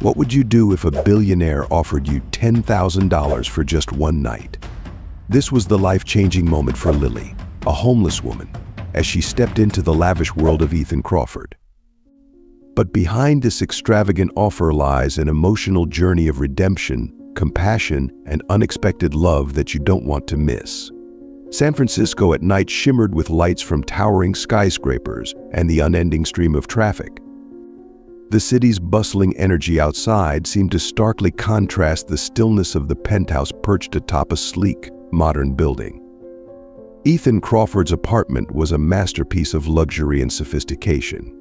What would you do if a billionaire offered you $10,000 for just one night? This was the life-changing moment for Lily, a homeless woman, as she stepped into the lavish world of Ethan Crawford. But behind this extravagant offer lies an emotional journey of redemption, compassion, and unexpected love that you don't want to miss. San Francisco at night shimmered with lights from towering skyscrapers and the unending stream of traffic. The city's bustling energy outside seemed to starkly contrast the stillness of the penthouse perched atop a sleek, modern building. Ethan Crawford's apartment was a masterpiece of luxury and sophistication.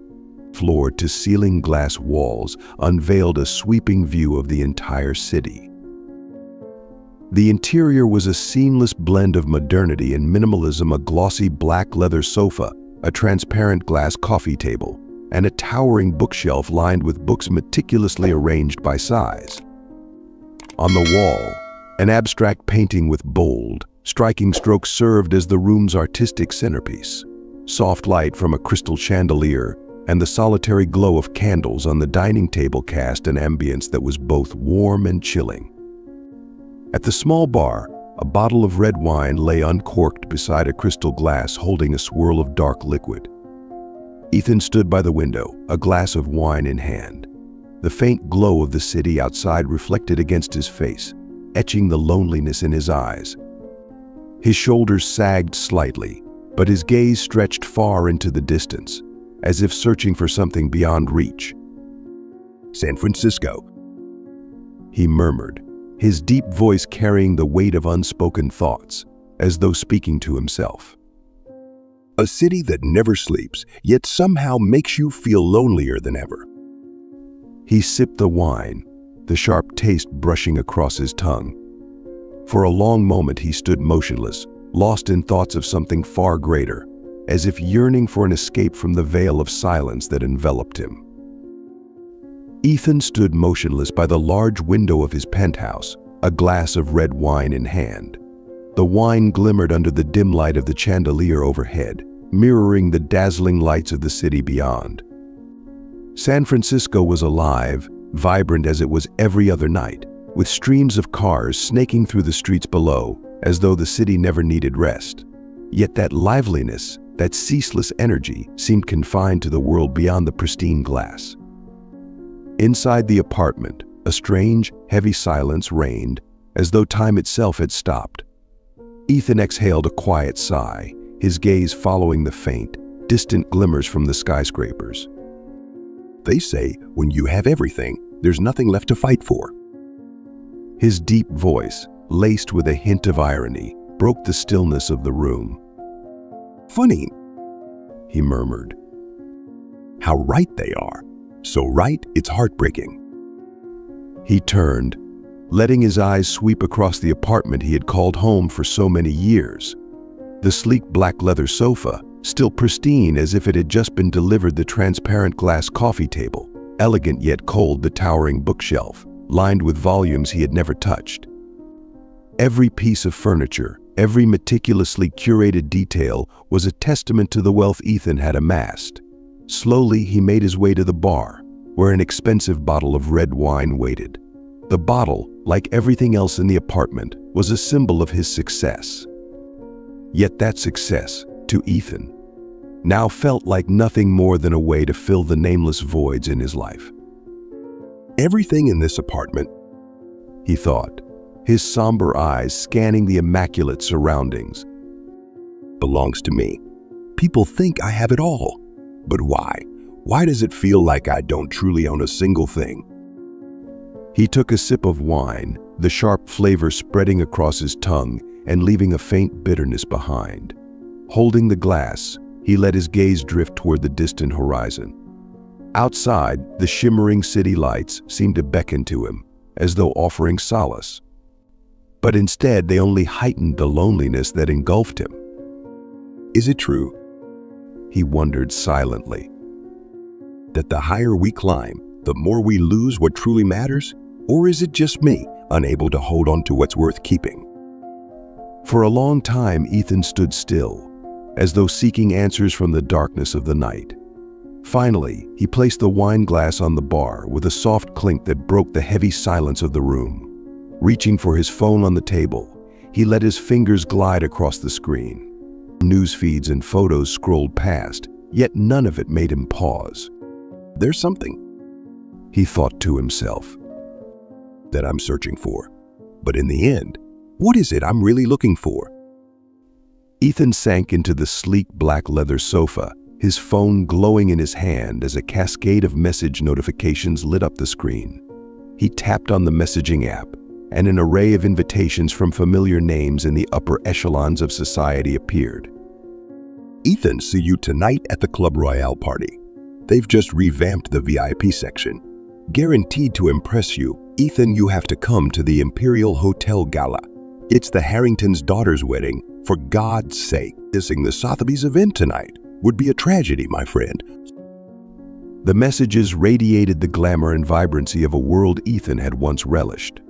Floor-to-ceiling glass walls unveiled a sweeping view of the entire city. The interior was a seamless blend of modernity and minimalism: a glossy black leather sofa, a transparent glass coffee table, and a towering bookshelf lined with books meticulously arranged by size. On the wall, an abstract painting with bold, striking strokes served as the room's artistic centerpiece. Soft light from a crystal chandelier and the solitary glow of candles on the dining table cast an ambience that was both warm and chilling. At the small bar, a bottle of red wine lay uncorked beside a crystal glass holding a swirl of dark liquid. Ethan stood by the window, a glass of wine in hand. The faint glow of the city outside reflected against his face, etching the loneliness in his eyes. His shoulders sagged slightly, but his gaze stretched far into the distance, as if searching for something beyond reach. "San Francisco," he murmured, his deep voice carrying the weight of unspoken thoughts, as though speaking to himself. "A city that never sleeps, yet somehow makes you feel lonelier than ever." He sipped the wine, the sharp taste brushing across his tongue. For a long moment he stood motionless, lost in thoughts of something far greater, as if yearning for an escape from the veil of silence that enveloped him. Ethan stood motionless by the large window of his penthouse, a glass of red wine in hand. The wine glimmered under the dim light of the chandelier overhead, mirroring the dazzling lights of the city beyond. San Francisco was alive, vibrant as it was every other night, with streams of cars snaking through the streets below, as though the city never needed rest. Yet that liveliness, that ceaseless energy, seemed confined to the world beyond the pristine glass. Inside the apartment, a strange, heavy silence reigned, as though time itself had stopped. Ethan exhaled a quiet sigh, his gaze following the faint, distant glimmers from the skyscrapers. "They say when you have everything, there's nothing left to fight for." His deep voice, laced with a hint of irony, broke the stillness of the room. "Funny," he murmured. "How right they are. So right, it's heartbreaking." He turned, letting his eyes sweep across the apartment he had called home for so many years. The sleek black leather sofa, still pristine as if it had just been delivered, the transparent glass coffee table, elegant yet cold, the towering bookshelf, lined with volumes he had never touched. Every piece of furniture, every meticulously curated detail was a testament to the wealth Ethan had amassed. Slowly, he made his way to the bar, where an expensive bottle of red wine waited. The bottle, like everything else in the apartment, was a symbol of his success. Yet that success, to Ethan, now felt like nothing more than a way to fill the nameless voids in his life. "Everything in this apartment," he thought, his somber eyes scanning the immaculate surroundings, "belongs to me. People think I have it all. But why? Why does it feel like I don't truly own a single thing?" He took a sip of wine, the sharp flavor spreading across his tongue and leaving a faint bitterness behind. Holding the glass, he let his gaze drift toward the distant horizon. Outside, the shimmering city lights seemed to beckon to him, as though offering solace. But instead, they only heightened the loneliness that engulfed him. "Is it true," he wondered silently, "that the higher we climb, the more we lose what truly matters? Or is it just me, unable to hold on to what's worth keeping?" For a long time, Ethan stood still, as though seeking answers from the darkness of the night. Finally, he placed the wine glass on the bar with a soft clink that broke the heavy silence of the room. Reaching for his phone on the table, he let his fingers glide across the screen. News feeds and photos scrolled past, yet none of it made him pause. There's something, He thought to himself. that I'm searching for. But in the end, what is it I'm really looking for? Ethan sank into the sleek black leather sofa, his phone glowing in his hand as a cascade of message notifications lit up the screen. He tapped on the messaging app, and an array of invitations from familiar names in the upper echelons of society appeared. Ethan, see you tonight at the Club Royale party. They've just revamped the VIP section. Guaranteed to impress you. Ethan, you have to come to the Imperial Hotel Gala. It's the Harrington's daughter's wedding. For God's sake, missing the Sotheby's event tonight would be a tragedy, my friend. The messages radiated the glamour and vibrancy of a world Ethan had once relished.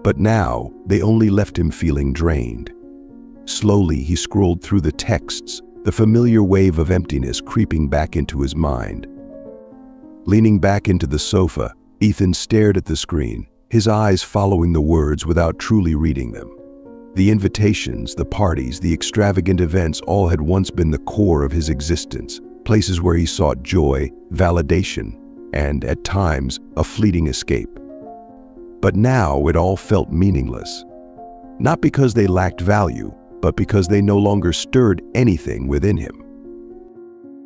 But now, they only left him feeling drained. Slowly, he scrolled through the texts, the familiar wave of emptiness creeping back into his mind. Leaning back into the sofa, Ethan stared at the screen, his eyes following the words without truly reading them. The invitations, the parties, the extravagant events all had once been the core of his existence, places where he sought joy, validation, and, at times, a fleeting escape. But now it all felt meaningless. Not because they lacked value, but because they no longer stirred anything within him.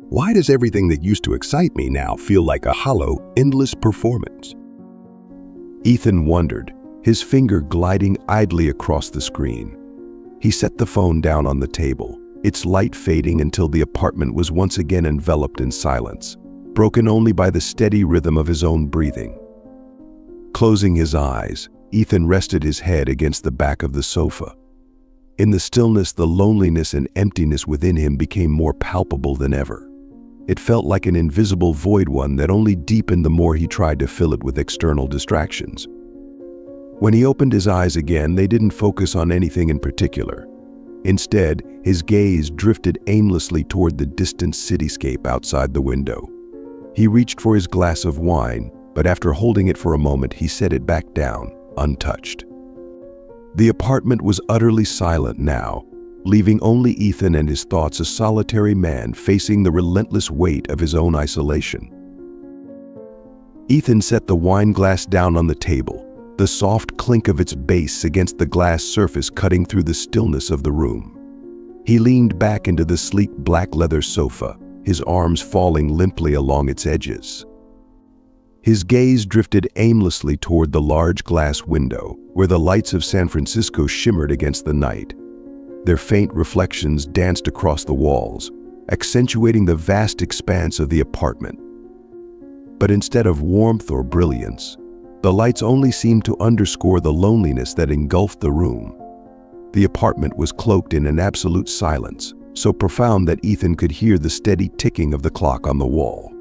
Why does everything that used to excite me now feel like a hollow, endless performance? Ethan wondered, his finger gliding idly across the screen. He set the phone down on the table, its light fading until the apartment was once again enveloped in silence, broken only by the steady rhythm of his own breathing. Closing his eyes, Ethan rested his head against the back of the sofa. In the stillness, the loneliness and emptiness within him became more palpable than ever. It felt like an invisible void, one that only deepened the more he tried to fill it with external distractions. When he opened his eyes again, they didn't focus on anything in particular. Instead, his gaze drifted aimlessly toward the distant cityscape outside the window. He reached for his glass of wine, but after holding it for a moment, he set it back down, untouched. The apartment was utterly silent now, leaving only Ethan and his thoughts, a solitary man facing the relentless weight of his own isolation. Ethan set the wine glass down on the table, the soft clink of its base against the glass surface cutting through the stillness of the room. He leaned back into the sleek black leather sofa, his arms falling limply along its edges. His gaze drifted aimlessly toward the large glass window, where the lights of San Francisco shimmered against the night. Their faint reflections danced across the walls, accentuating the vast expanse of the apartment. But instead of warmth or brilliance, the lights only seemed to underscore the loneliness that engulfed the room. The apartment was cloaked in an absolute silence, so profound that Ethan could hear the steady ticking of the clock on the wall.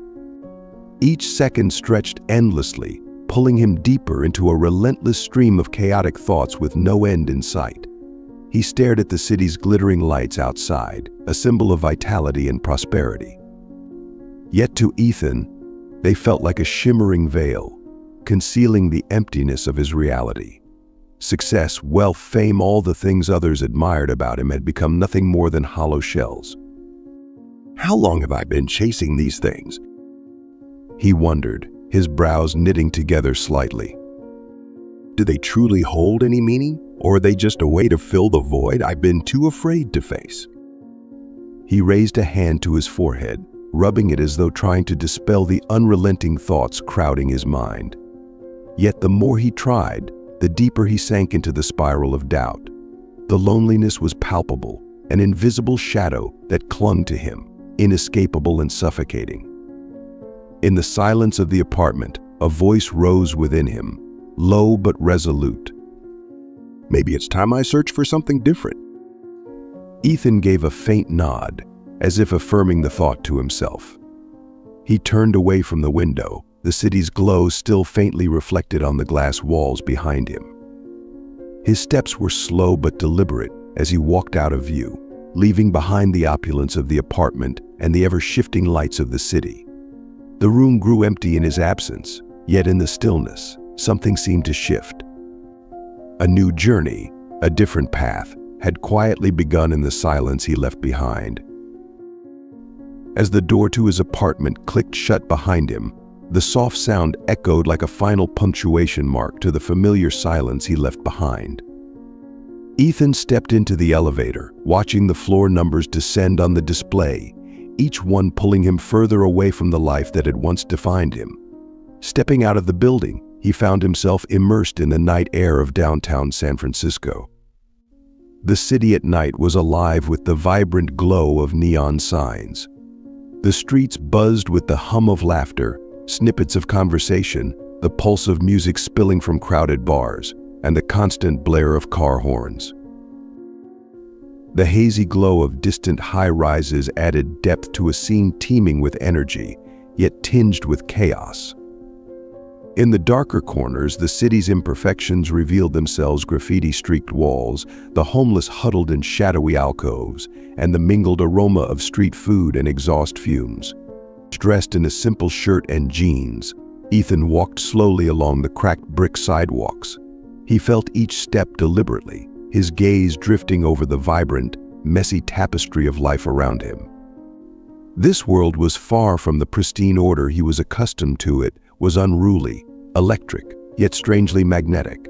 Each second stretched endlessly, pulling him deeper into a relentless stream of chaotic thoughts with no end in sight. He stared at the city's glittering lights outside, a symbol of vitality and prosperity. Yet to Ethan, they felt like a shimmering veil, concealing the emptiness of his reality. Success, wealth, fame, all the things others admired about him had become nothing more than hollow shells. How long have I been chasing these things? He wondered, his brows knitting together slightly. Do they truly hold any meaning, or are they just a way to fill the void I've been too afraid to face? He raised a hand to his forehead, rubbing it as though trying to dispel the unrelenting thoughts crowding his mind. Yet the more he tried, the deeper he sank into the spiral of doubt. The loneliness was palpable, an invisible shadow that clung to him, inescapable and suffocating. In the silence of the apartment, a voice rose within him, low but resolute. Maybe it's time I search for something different. Ethan gave a faint nod, as if affirming the thought to himself. He turned away from the window, the city's glow still faintly reflected on the glass walls behind him. His steps were slow but deliberate as he walked out of view, leaving behind the opulence of the apartment and the ever-shifting lights of the city. The room grew empty in his absence, yet in the stillness, something seemed to shift. A new journey, a different path, had quietly begun in the silence he left behind. As the door to his apartment clicked shut behind him, the soft sound echoed like a final punctuation mark to the familiar silence he left behind. Ethan stepped into the elevator, watching the floor numbers descend on the display, each one pulling him further away from the life that had once defined him. Stepping out of the building, he found himself immersed in the night air of downtown San Francisco. The city at night was alive with the vibrant glow of neon signs. The streets buzzed with the hum of laughter, snippets of conversation, the pulse of music spilling from crowded bars, and the constant blare of car horns. The hazy glow of distant high-rises added depth to a scene teeming with energy, yet tinged with chaos. In the darker corners, the city's imperfections revealed themselves: graffiti-streaked walls, the homeless huddled in shadowy alcoves, and the mingled aroma of street food and exhaust fumes. Dressed in a simple shirt and jeans, Ethan walked slowly along the cracked brick sidewalks. He felt each step deliberately, his gaze drifting over the vibrant, messy tapestry of life around him. This world was far from the pristine order he was accustomed to. It was unruly, electric, yet strangely magnetic.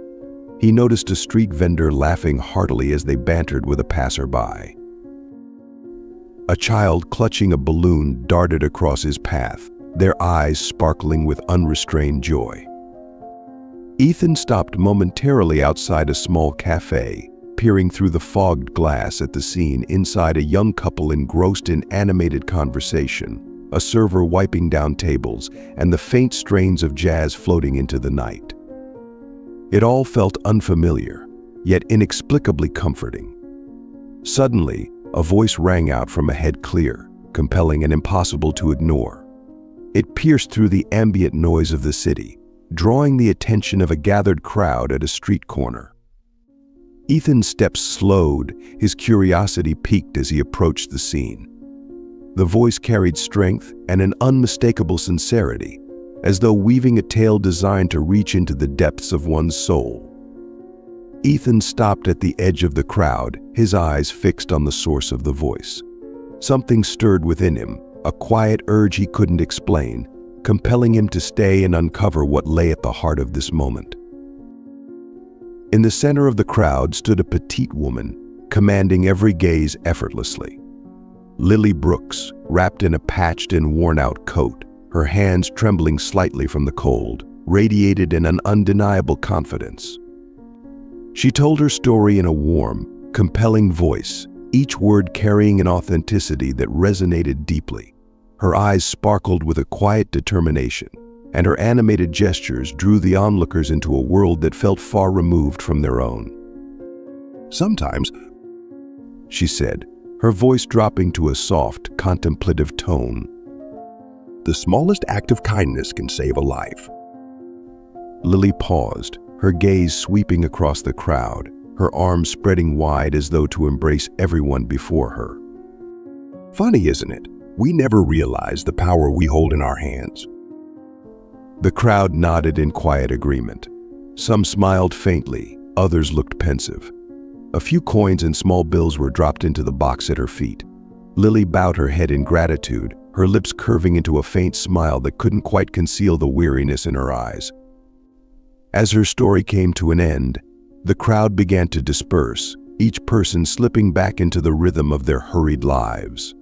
He noticed a street vendor laughing heartily as they bantered with a passerby. A child clutching a balloon darted across his path, their eyes sparkling with unrestrained joy. Ethan stopped momentarily outside a small cafe, peering through the fogged glass at the scene inside: a young couple engrossed in animated conversation, a server wiping down tables, and the faint strains of jazz floating into the night. It all felt unfamiliar, yet inexplicably comforting. Suddenly, a voice rang out from a head clear, compelling and impossible to ignore. It pierced through the ambient noise of the city, drawing the attention of a gathered crowd at a street corner. Ethan's steps slowed, his curiosity piqued as he approached the scene. The voice carried strength and an unmistakable sincerity, as though weaving a tale designed to reach into the depths of one's soul. Ethan stopped at the edge of the crowd, his eyes fixed on the source of the voice. Something stirred within him, a quiet urge he couldn't explain, compelling him to stay and uncover what lay at the heart of this moment. In the center of the crowd stood a petite woman, commanding every gaze effortlessly. Lily Brooks, wrapped in a patched and worn-out coat, her hands trembling slightly from the cold, radiated an undeniable confidence. She told her story in a warm, compelling voice, each word carrying an authenticity that resonated deeply. Her eyes sparkled with a quiet determination, and her animated gestures drew the onlookers into a world that felt far removed from their own. Sometimes, she said, her voice dropping to a soft, contemplative tone, the smallest act of kindness can save a life. Lily paused, her gaze sweeping across the crowd, her arms spreading wide as though to embrace everyone before her. Funny, isn't it? We never realize the power we hold in our hands. The crowd nodded in quiet agreement. Some smiled faintly, others looked pensive. A few coins and small bills were dropped into the box at her feet. Lily bowed her head in gratitude, her lips curving into a faint smile that couldn't quite conceal the weariness in her eyes. As her story came to an end, the crowd began to disperse, each person slipping back into the rhythm of their hurried lives.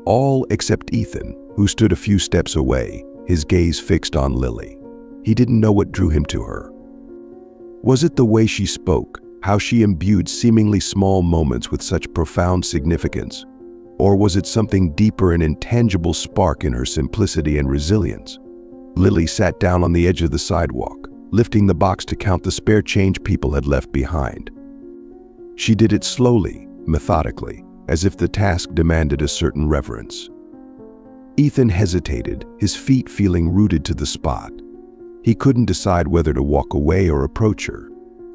All except Ethan, who stood a few steps away, his gaze fixed on Lily. He didn't know what drew him to her. Was it the way she spoke, how she imbued seemingly small moments with such profound significance? Or was it something deeper, an intangible spark in her simplicity and resilience? Lily sat down on the edge of the sidewalk, lifting the box to count the spare change people had left behind. She did it slowly, methodically, as if the task demanded a certain reverence. Ethan hesitated, his feet feeling rooted to the spot. He couldn't decide whether to walk away or approach her,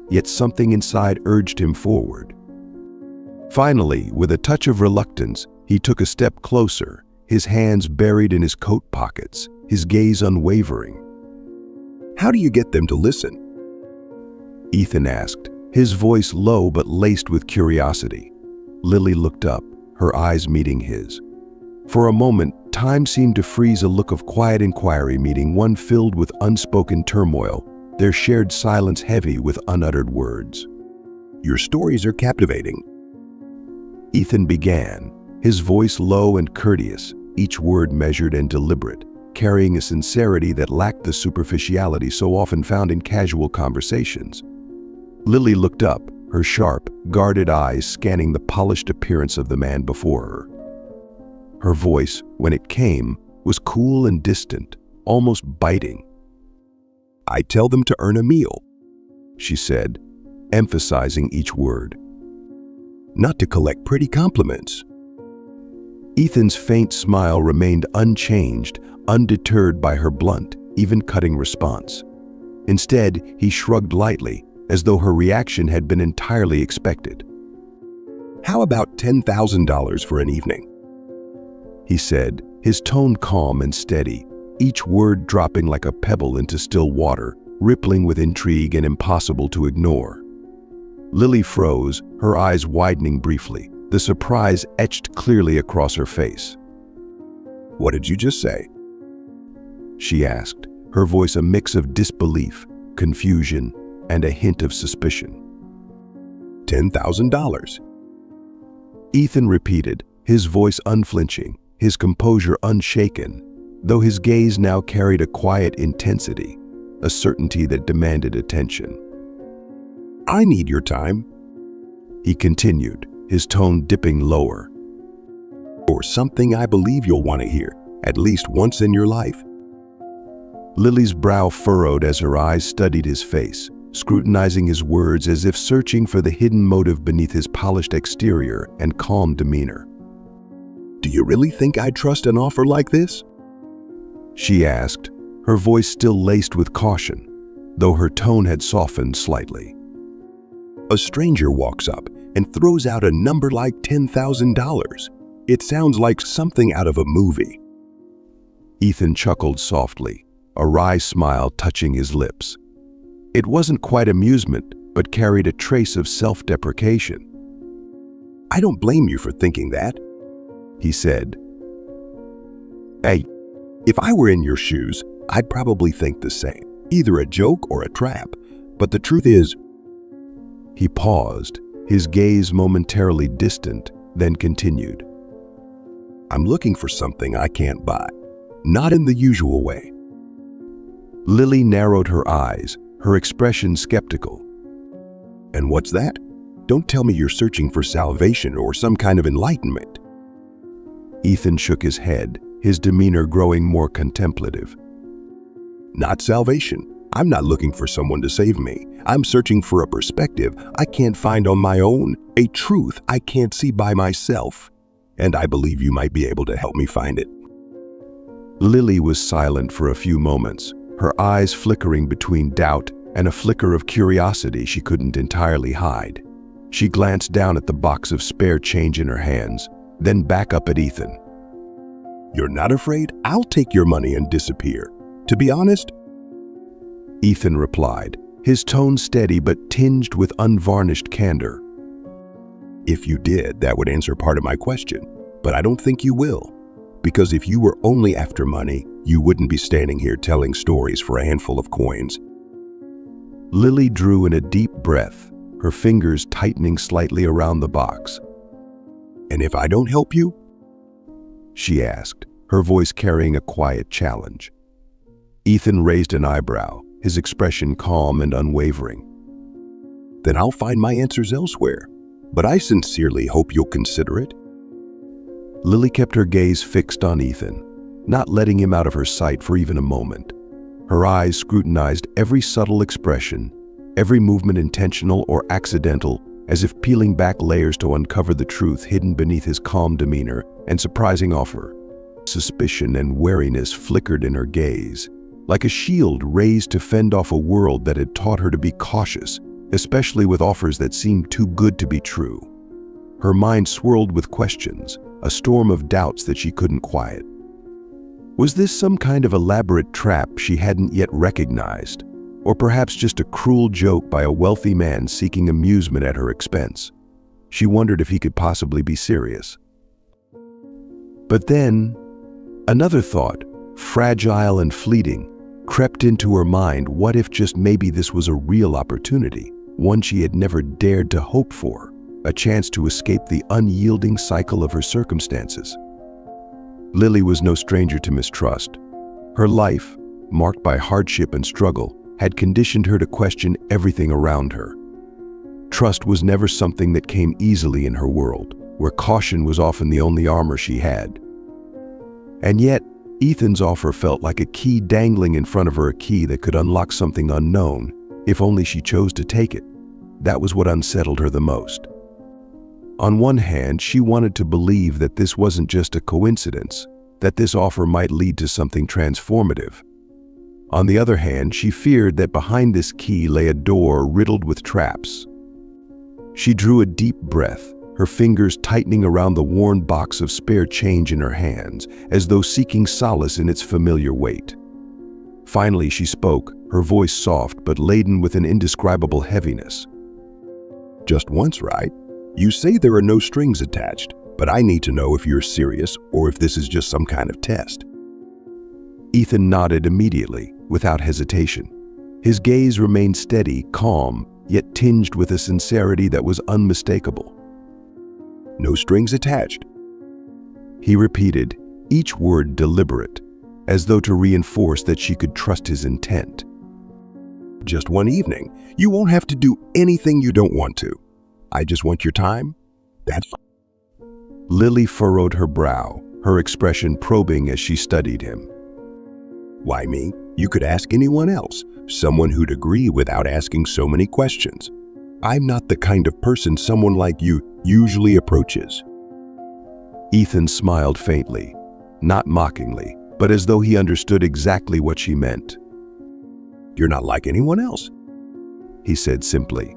yet something inside urged him forward. Finally, with a touch of reluctance, he took a step closer, his hands buried in his coat pockets, his gaze unwavering. "How do you get them to listen?" Ethan asked, his voice low but laced with curiosity. Lily looked up, her eyes meeting his. For a moment, time seemed to freeze, a look of quiet inquiry meeting one filled with unspoken turmoil, their shared silence heavy with unuttered words. "Your stories are captivating," Ethan began, his voice low and courteous, each word measured and deliberate, carrying a sincerity that lacked the superficiality so often found in casual conversations. Lily looked up, her sharp, guarded eyes scanning the polished appearance of the man before her. Her voice, when it came, was cool and distant, almost biting. "I tell them to earn a meal," she said, emphasizing each word. "Not to collect pretty compliments." Ethan's faint smile remained unchanged, undeterred by her blunt, even cutting response. Instead, he shrugged lightly, as though her reaction had been entirely expected. "How about $10,000 for an evening?" he said, his tone calm and steady, each word dropping like a pebble into still water, rippling with intrigue and impossible to ignore. Lily froze, her eyes widening briefly, the surprise etched clearly across her face. "What did you just say?" she asked, her voice a mix of disbelief, confusion, and a hint of suspicion. $10,000. Ethan repeated, his voice unflinching, his composure unshaken, though his gaze now carried a quiet intensity, a certainty that demanded attention. "I need your time," he continued, his tone dipping lower. "or something I believe you'll want to hear, at least once in your life." Lily's brow furrowed as her eyes studied his face, scrutinizing his words as if searching for the hidden motive beneath his polished exterior and calm demeanor. "Do you really think I'd trust an offer like this?" she asked, her voice still laced with caution, though her tone had softened slightly. "A stranger walks up and throws out a number like $10,000. It sounds like something out of a movie." Ethan chuckled softly, a wry smile touching his lips. It wasn't quite amusement, but carried a trace of self-deprecation. "I don't blame you for thinking that," he said. "Hey, if I were in your shoes, I'd probably think the same, either a joke or a trap. But the truth is..." He paused, his gaze momentarily distant, then continued. "I'm looking for something I can't buy, not in the usual way." Lily narrowed her eyes, her expression skeptical. "And what's that? Don't tell me you're searching for salvation or some kind of enlightenment." Ethan shook his head, his demeanor growing more contemplative. "Not salvation. I'm not looking for someone to save me. I'm searching for a perspective I can't find on my own, a truth I can't see by myself. And I believe you might be able to help me find it." Lily was silent for a few moments, her eyes flickering between doubt and a flicker of curiosity she couldn't entirely hide. She glanced down at the box of spare change in her hands, then back up at Ethan. "You're not afraid I'll take your money and disappear? To be honest..." Ethan replied, his tone steady but tinged with unvarnished candor. "If you did, that would answer part of my question. But I don't think you will. Because if you were only after money, you wouldn't be standing here telling stories for a handful of coins." Lily drew in a deep breath, her fingers tightening slightly around the box. "And if I don't help you?" she asked, her voice carrying a quiet challenge. Ethan raised an eyebrow, his expression calm and unwavering. "Then I'll find my answers elsewhere. But I sincerely hope you'll consider it." Lily kept her gaze fixed on Ethan, not letting him out of her sight for even a moment. Her eyes scrutinized every subtle expression, every movement intentional or accidental, as if peeling back layers to uncover the truth hidden beneath his calm demeanor and surprising offer. Suspicion and wariness flickered in her gaze, like a shield raised to fend off a world that had taught her to be cautious, especially with offers that seemed too good to be true. Her mind swirled with questions, a storm of doubts that she couldn't quiet. Was this some kind of elaborate trap she hadn't yet recognized? Or perhaps just a cruel joke by a wealthy man seeking amusement at her expense? She wondered if he could possibly be serious. But then, another thought, fragile and fleeting, crept into her mind. What if just maybe this was a real opportunity, one she had never dared to hope for, a chance to escape the unyielding cycle of her circumstances? Lily was no stranger to mistrust. Her life, marked by hardship and struggle, had conditioned her to question everything around her. Trust was never something that came easily in her world, where caution was often the only armor she had. And yet, Ethan's offer felt like a key dangling in front of her, a key that could unlock something unknown, if only she chose to take it. That was what unsettled her the most. On one hand, she wanted to believe that this wasn't just a coincidence, that this offer might lead to something transformative. On the other hand, she feared that behind this key lay a door riddled with traps. She drew a deep breath, her fingers tightening around the worn box of spare change in her hands, as though seeking solace in its familiar weight. Finally, she spoke, her voice soft but laden with an indescribable heaviness. Just once, right? You say there are no strings attached, but I need to know if you're serious or if this is just some kind of test. Ethan nodded immediately, without hesitation. His gaze remained steady, calm, yet tinged with a sincerity that was unmistakable. No strings attached, he repeated, each word deliberate, as though to reinforce that she could trust his intent. Just one evening. You won't have to do anything you don't want to. I just want your time. That's fine. Lily furrowed her brow, her expression probing as she studied him. Why me? You could ask anyone else, someone who'd agree without asking so many questions. I'm not the kind of person someone like you usually approaches. Ethan smiled faintly, not mockingly, but as though he understood exactly what she meant. You're not like anyone else, he said simply.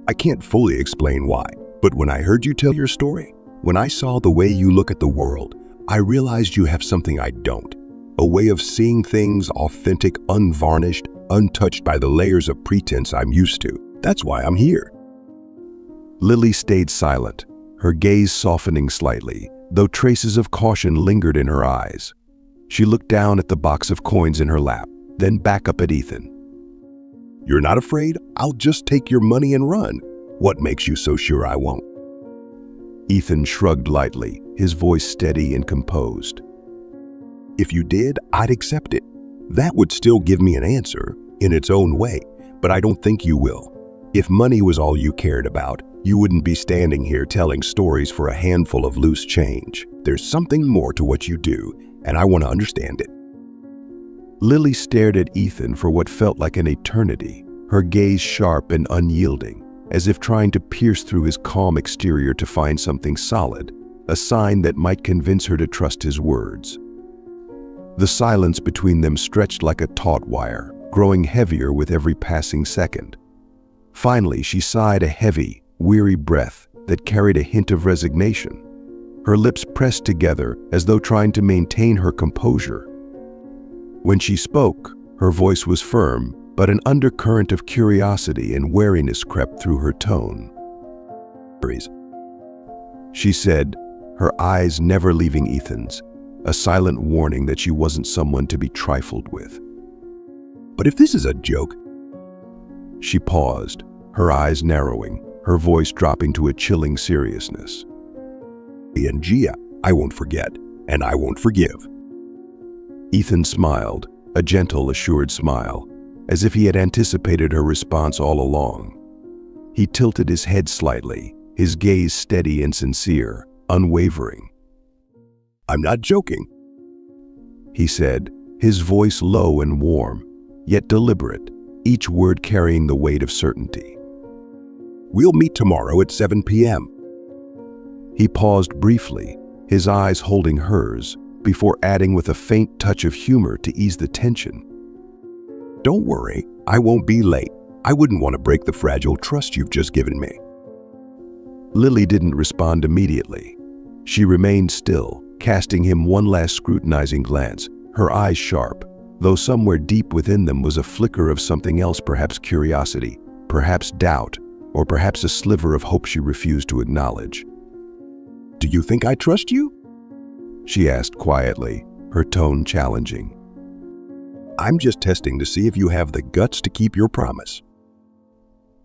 I can't fully explain why, but when I heard you tell your story, when I saw the way you look at the world, I realized you have something I don't. A way of seeing things authentic, unvarnished, untouched by the layers of pretense I'm used to. That's why I'm here. Lily stayed silent, her gaze softening slightly, though traces of caution lingered in her eyes. She looked down at the box of coins in her lap, then back up at Ethan. You're not afraid? I'll just take your money and run. What makes you so sure I won't? Ethan shrugged lightly, his voice steady and composed. If you did, I'd accept it. That would still give me an answer, in its own way, but I don't think you will. If money was all you cared about, you wouldn't be standing here telling stories for a handful of loose change. There's something more to what you do, and I want to understand it. Lily stared at Ethan for what felt like an eternity, her gaze sharp and unyielding, as if trying to pierce through his calm exterior to find something solid, a sign that might convince her to trust his words. The silence between them stretched like a taut wire, growing heavier with every passing second. Finally, she sighed a heavy, weary breath that carried a hint of resignation. Her lips pressed together as though trying to maintain her composure. When she spoke, her voice was firm, but an undercurrent of curiosity and wariness crept through her tone. She said, her eyes never leaving Ethan's, a silent warning that she wasn't someone to be trifled with. But if this is a joke... She paused, her eyes narrowing, her voice dropping to a chilling seriousness. And Gia, I won't forget, and I won't forgive. Ethan smiled, a gentle, assured smile, as if he had anticipated her response all along. He tilted his head slightly, his gaze steady and sincere, unwavering. I'm not joking, he said, his voice low and warm, yet deliberate, each word carrying the weight of certainty. We'll meet tomorrow at 7 p.m. He paused briefly, his eyes holding hers, before adding with a faint touch of humor to ease the tension. Don't worry, I won't be late. I wouldn't want to break the fragile trust you've just given me. Lily didn't respond immediately. She remained still, casting him one last scrutinizing glance, her eyes sharp, though somewhere deep within them was a flicker of something else, perhaps curiosity, perhaps doubt, or perhaps a sliver of hope she refused to acknowledge. "Do you think I trust you?" she asked quietly, her tone challenging. "I'm just testing to see if you have the guts to keep your promise."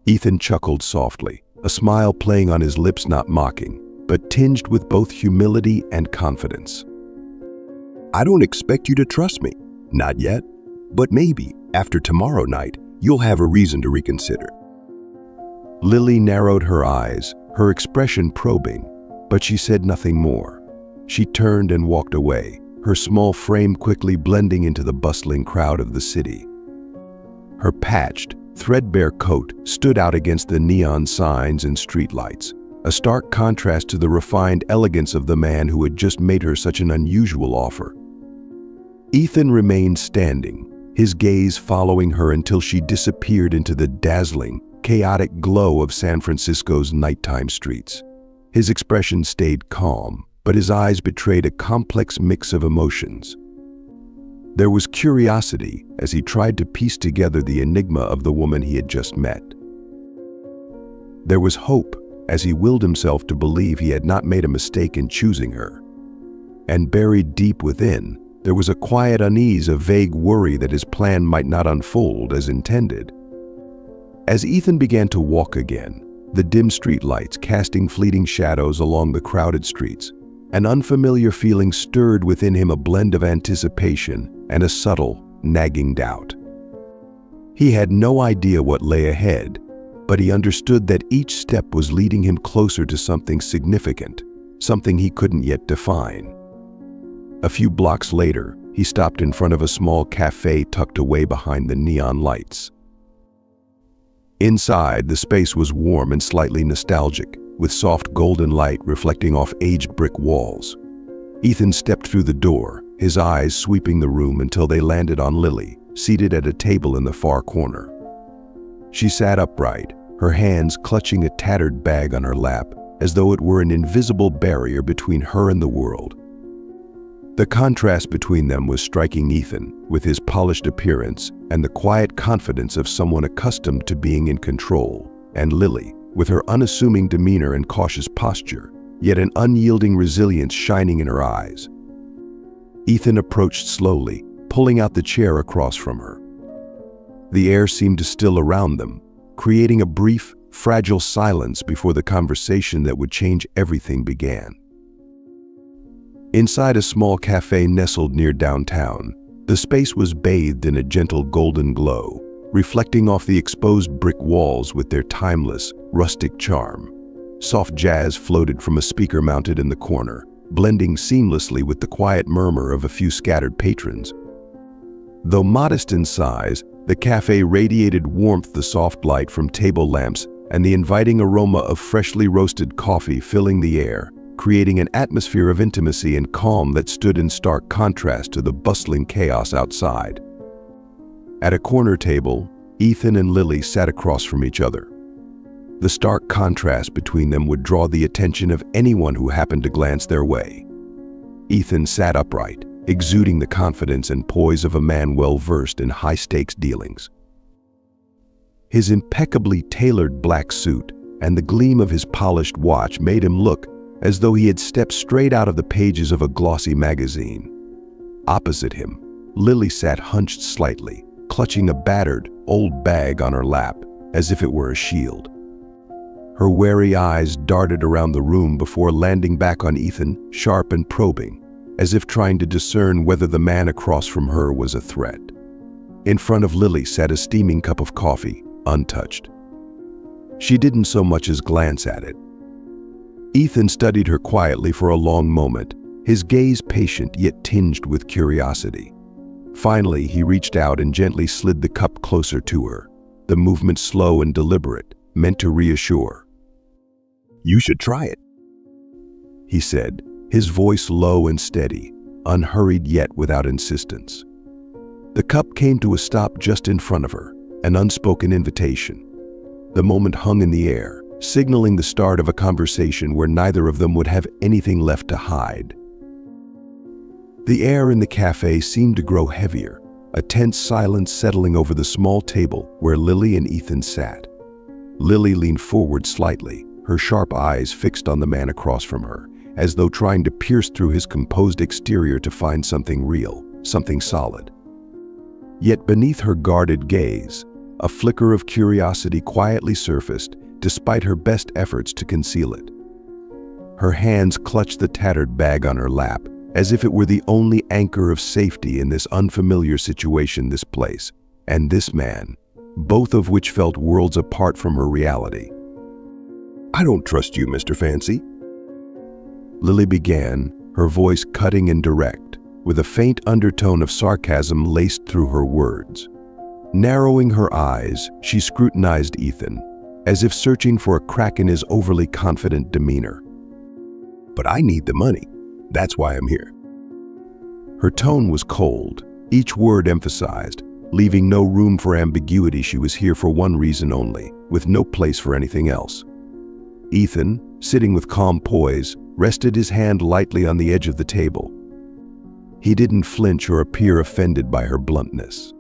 Ethan chuckled softly, a smile playing on his lips, not mocking, but tinged with both humility and confidence. "I don't expect you to trust me, not yet, but maybe after tomorrow night, you'll have a reason to reconsider." Lily narrowed her eyes, her expression probing, but she said nothing more. She turned and walked away, her small frame quickly blending into the bustling crowd of the city. Her patched, threadbare coat stood out against the neon signs and streetlights, a stark contrast to the refined elegance of the man who had just made her such an unusual offer. Ethan remained standing, his gaze following her until she disappeared into the dazzling, chaotic glow of San Francisco's nighttime streets. His expression stayed calm, but his eyes betrayed a complex mix of emotions. There was curiosity as he tried to piece together the enigma of the woman he had just met. There was hope as he willed himself to believe he had not made a mistake in choosing her. And buried deep within, there was a quiet unease, a vague worry that his plan might not unfold as intended. As Ethan began to walk again, the dim street lights casting fleeting shadows along the crowded streets, an unfamiliar feeling stirred within him, a blend of anticipation and a subtle, nagging doubt. He had no idea what lay ahead, but he understood that each step was leading him closer to something significant, something he couldn't yet define. A few blocks later, he stopped in front of a small cafe tucked away behind the neon lights. Inside, the space was warm and slightly nostalgic, with soft golden light reflecting off aged brick walls. Ethan stepped through the door, his eyes sweeping the room until they landed on Lily, seated at a table in the far corner. She sat upright, her hands clutching a tattered bag on her lap, as though it were an invisible barrier between her and the world. The contrast between them was striking Ethan, with his polished appearance and the quiet confidence of someone accustomed to being in control, and Lily, with her unassuming demeanor and cautious posture, yet an unyielding resilience shining in her eyes. Ethan approached slowly, pulling out the chair across from her. The air seemed to still around them, creating a brief, fragile silence before the conversation that would change everything began. Inside a small cafe nestled near downtown, the space was bathed in a gentle golden glow, reflecting off the exposed brick walls with their timeless, rustic charm. Soft jazz floated from a speaker mounted in the corner, blending seamlessly with the quiet murmur of a few scattered patrons. Though modest in size, the cafe radiated warmth, the soft light from table lamps and the inviting aroma of freshly roasted coffee filling the air, creating an atmosphere of intimacy and calm that stood in stark contrast to the bustling chaos outside. At a corner table, Ethan and Lily sat across from each other. The stark contrast between them would draw the attention of anyone who happened to glance their way. Ethan sat upright, exuding the confidence and poise of a man well-versed in high-stakes dealings. His impeccably tailored black suit and the gleam of his polished watch made him look as though he had stepped straight out of the pages of a glossy magazine. Opposite him, Lily sat hunched slightly, clutching a battered, old bag on her lap, as if it were a shield. Her wary eyes darted around the room before landing back on Ethan, sharp and probing, as if trying to discern whether the man across from her was a threat. In front of Lily sat a steaming cup of coffee, untouched. She didn't so much as glance at it. Ethan studied her quietly for a long moment, his gaze patient yet tinged with curiosity. Finally, he reached out and gently slid the cup closer to her, the movement slow and deliberate, meant to reassure. "You should try it," he said, his voice low and steady, unhurried yet without insistence. The cup came to a stop just in front of her, an unspoken invitation. The moment hung in the air, signaling the start of a conversation where neither of them would have anything left to hide. The air in the cafe seemed to grow heavier, a tense silence settling over the small table where Lily and Ethan sat. Lily leaned forward slightly, her sharp eyes fixed on the man across from her, as though trying to pierce through his composed exterior to find something real, something solid. Yet beneath her guarded gaze, a flicker of curiosity quietly surfaced, despite her best efforts to conceal it. Her hands clutched the tattered bag on her lap, as if it were the only anchor of safety in this unfamiliar situation, this place, and this man, both of which felt worlds apart from her reality. "I don't trust you, Mr. Fancy." Lily began, her voice cutting and direct, with a faint undertone of sarcasm laced through her words. Narrowing her eyes, she scrutinized Ethan, as if searching for a crack in his overly confident demeanor. "But I need the money. That's why I'm here." Her tone was cold, each word emphasized, leaving no room for ambiguity. She was here for one reason only, with no place for anything else. Ethan, sitting with calm poise, rested his hand lightly on the edge of the table. He didn't flinch or appear offended by her bluntness.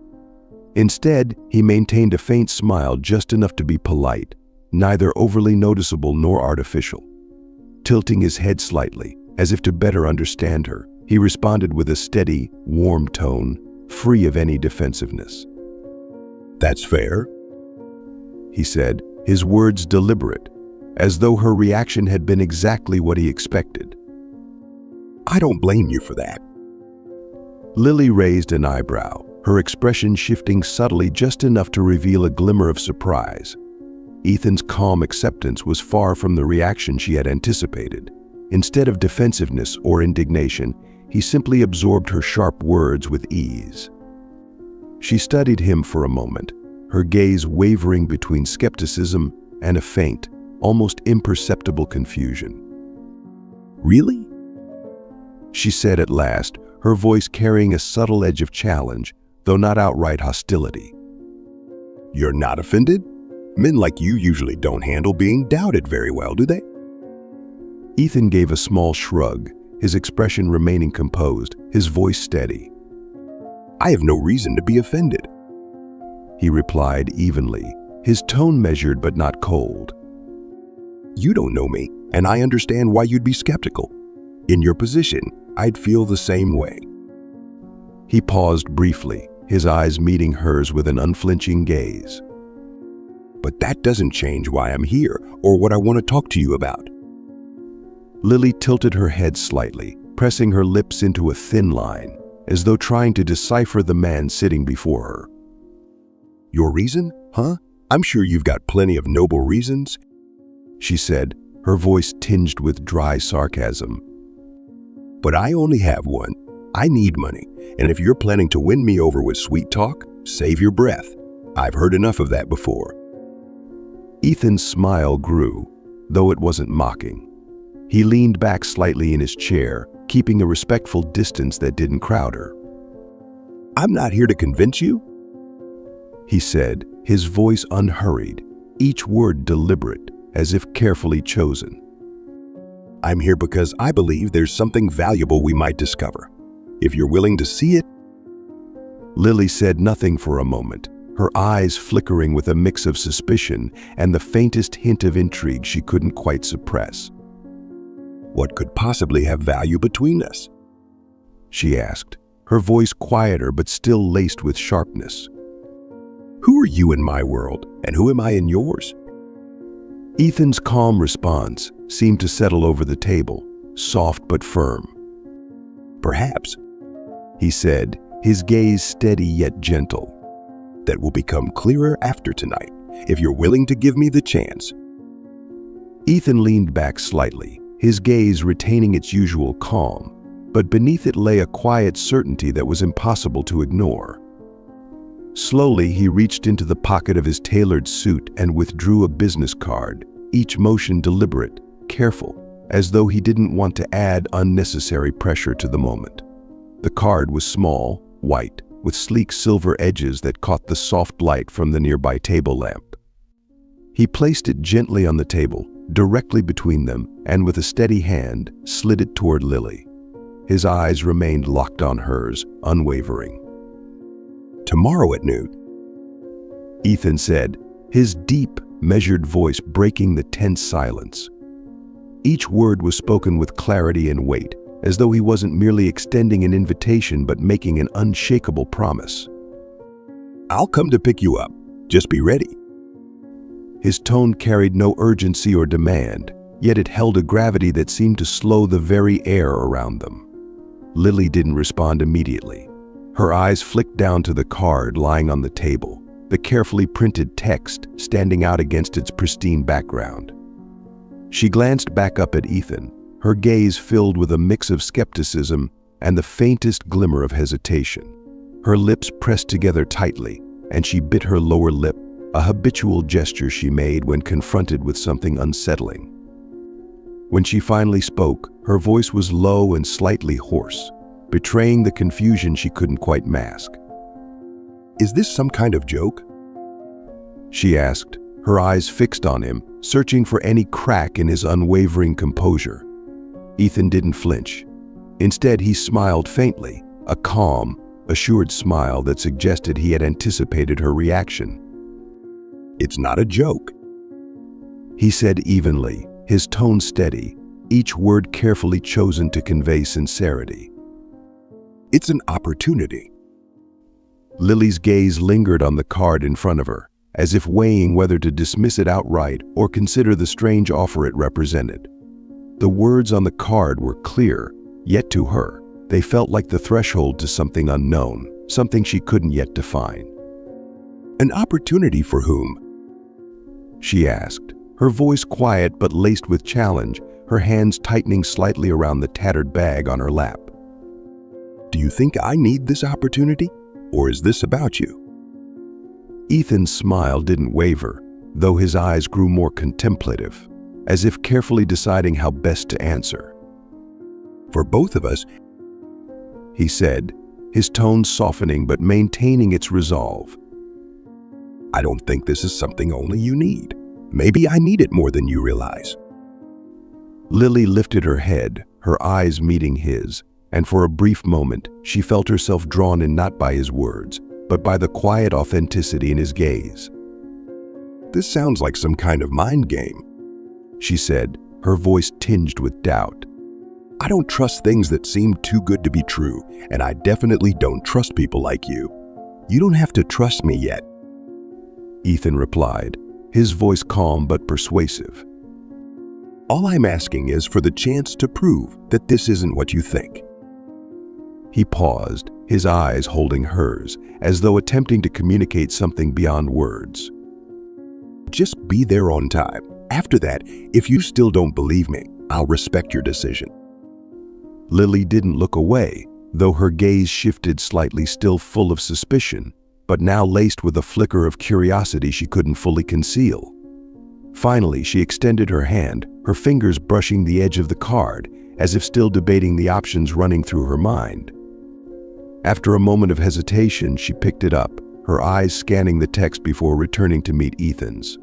Instead, he maintained a faint smile, just enough to be polite, neither overly noticeable nor artificial. Tilting his head slightly, as if to better understand her, he responded with a steady, warm tone, free of any defensiveness. "That's fair," he said, his words deliberate, as though her reaction had been exactly what he expected. "I don't blame you for that." Lily raised an eyebrow, her expression shifting subtly just enough to reveal a glimmer of surprise. Ethan's calm acceptance was far from the reaction she had anticipated. Instead of defensiveness or indignation, he simply absorbed her sharp words with ease. She studied him for a moment, her gaze wavering between skepticism and a faint, almost imperceptible confusion. "Really?" she said at last, her voice carrying a subtle edge of challenge, though not outright hostility. "You're not offended? Men like you usually don't handle being doubted very well, do they?" Ethan gave a small shrug, his expression remaining composed, his voice steady. "I have no reason to be offended," he replied evenly, his tone measured but not cold. "You don't know me, and I understand why you'd be skeptical. In your position, I'd feel the same way." He paused briefly, his eyes meeting hers with an unflinching gaze. "But that doesn't change why I'm here or what I want to talk to you about." Lily tilted her head slightly, pressing her lips into a thin line, as though trying to decipher the man sitting before her. "Your reason, huh? I'm sure you've got plenty of noble reasons," she said, her voice tinged with dry sarcasm. "But I only have one. I need money, and if you're planning to win me over with sweet talk, save your breath. I've heard enough of that before." Ethan's smile grew, though it wasn't mocking. He leaned back slightly in his chair, keeping a respectful distance that didn't crowd her. "I'm not here to convince you," he said, his voice unhurried, each word deliberate, as if carefully chosen. "I'm here because I believe there's something valuable we might discover. If you're willing to see it." Lily said nothing for a moment, her eyes flickering with a mix of suspicion and the faintest hint of intrigue she couldn't quite suppress. "What could possibly have value between us?" she asked, her voice quieter but still laced with sharpness. "Who are you in my world, and who am I in yours?" Ethan's calm response seemed to settle over the table, soft but firm. "Perhaps," he said, his gaze steady yet gentle. "That will become clearer after tonight, if you're willing to give me the chance." Ethan leaned back slightly, his gaze retaining its usual calm, but beneath it lay a quiet certainty that was impossible to ignore. Slowly, he reached into the pocket of his tailored suit and withdrew a business card, each motion deliberate, careful, as though he didn't want to add unnecessary pressure to the moment. The card was small, white, with sleek silver edges that caught the soft light from the nearby table lamp. He placed it gently on the table, directly between them, and with a steady hand, slid it toward Lily. His eyes remained locked on hers, unwavering. "Tomorrow at noon." Ethan said, his deep, measured voice breaking the tense silence. Each word was spoken with clarity and weight, as though he wasn't merely extending an invitation but making an unshakable promise. "I'll come to pick you up. Just be ready." His tone carried no urgency or demand, yet it held a gravity that seemed to slow the very air around them. Lily didn't respond immediately. Her eyes flicked down to the card lying on the table, the carefully printed text standing out against its pristine background. She glanced back up at Ethan, her gaze filled with a mix of skepticism and the faintest glimmer of hesitation. Her lips pressed together tightly, and she bit her lower lip, a habitual gesture she made when confronted with something unsettling. When she finally spoke, her voice was low and slightly hoarse, betraying the confusion she couldn't quite mask. "Is this some kind of joke?" she asked, her eyes fixed on him, searching for any crack in his unwavering composure. Ethan didn't flinch. Instead, he smiled faintly, a calm, assured smile that suggested he had anticipated her reaction. "It's not a joke," he said evenly, his tone steady, each word carefully chosen to convey sincerity. "It's an opportunity." Lily's gaze lingered on the card in front of her, as if weighing whether to dismiss it outright or consider the strange offer it represented. The words on the card were clear, yet to her, they felt like the threshold to something unknown, something she couldn't yet define. "An opportunity for whom?" she asked, her voice quiet but laced with challenge, her hands tightening slightly around the tattered bag on her lap. "Do you think I need this opportunity, or is this about you?" Ethan's smile didn't waver, though his eyes grew more contemplative, as if carefully deciding how best to answer. "For both of us," he said, his tone softening but maintaining its resolve. "I don't think this is something only you need. Maybe I need it more than you realize." Lily lifted her head, her eyes meeting his, and for a brief moment, she felt herself drawn in not by his words, but by the quiet authenticity in his gaze. "This sounds like some kind of mind game," she said, her voice tinged with doubt. "I don't trust things that seem too good to be true, and I definitely don't trust people like you. You don't have to trust me yet." Ethan replied, his voice calm but persuasive. "All I'm asking is for the chance to prove that this isn't what you think." He paused, his eyes holding hers, as though attempting to communicate something beyond words. "Just be there on time. After that, if you still don't believe me, I'll respect your decision." Lily didn't look away, though her gaze shifted slightly, still full of suspicion, but now laced with a flicker of curiosity she couldn't fully conceal. Finally, she extended her hand, her fingers brushing the edge of the card, as if still debating the options running through her mind. After a moment of hesitation, she picked it up, her eyes scanning the text before returning to meet Ethan's.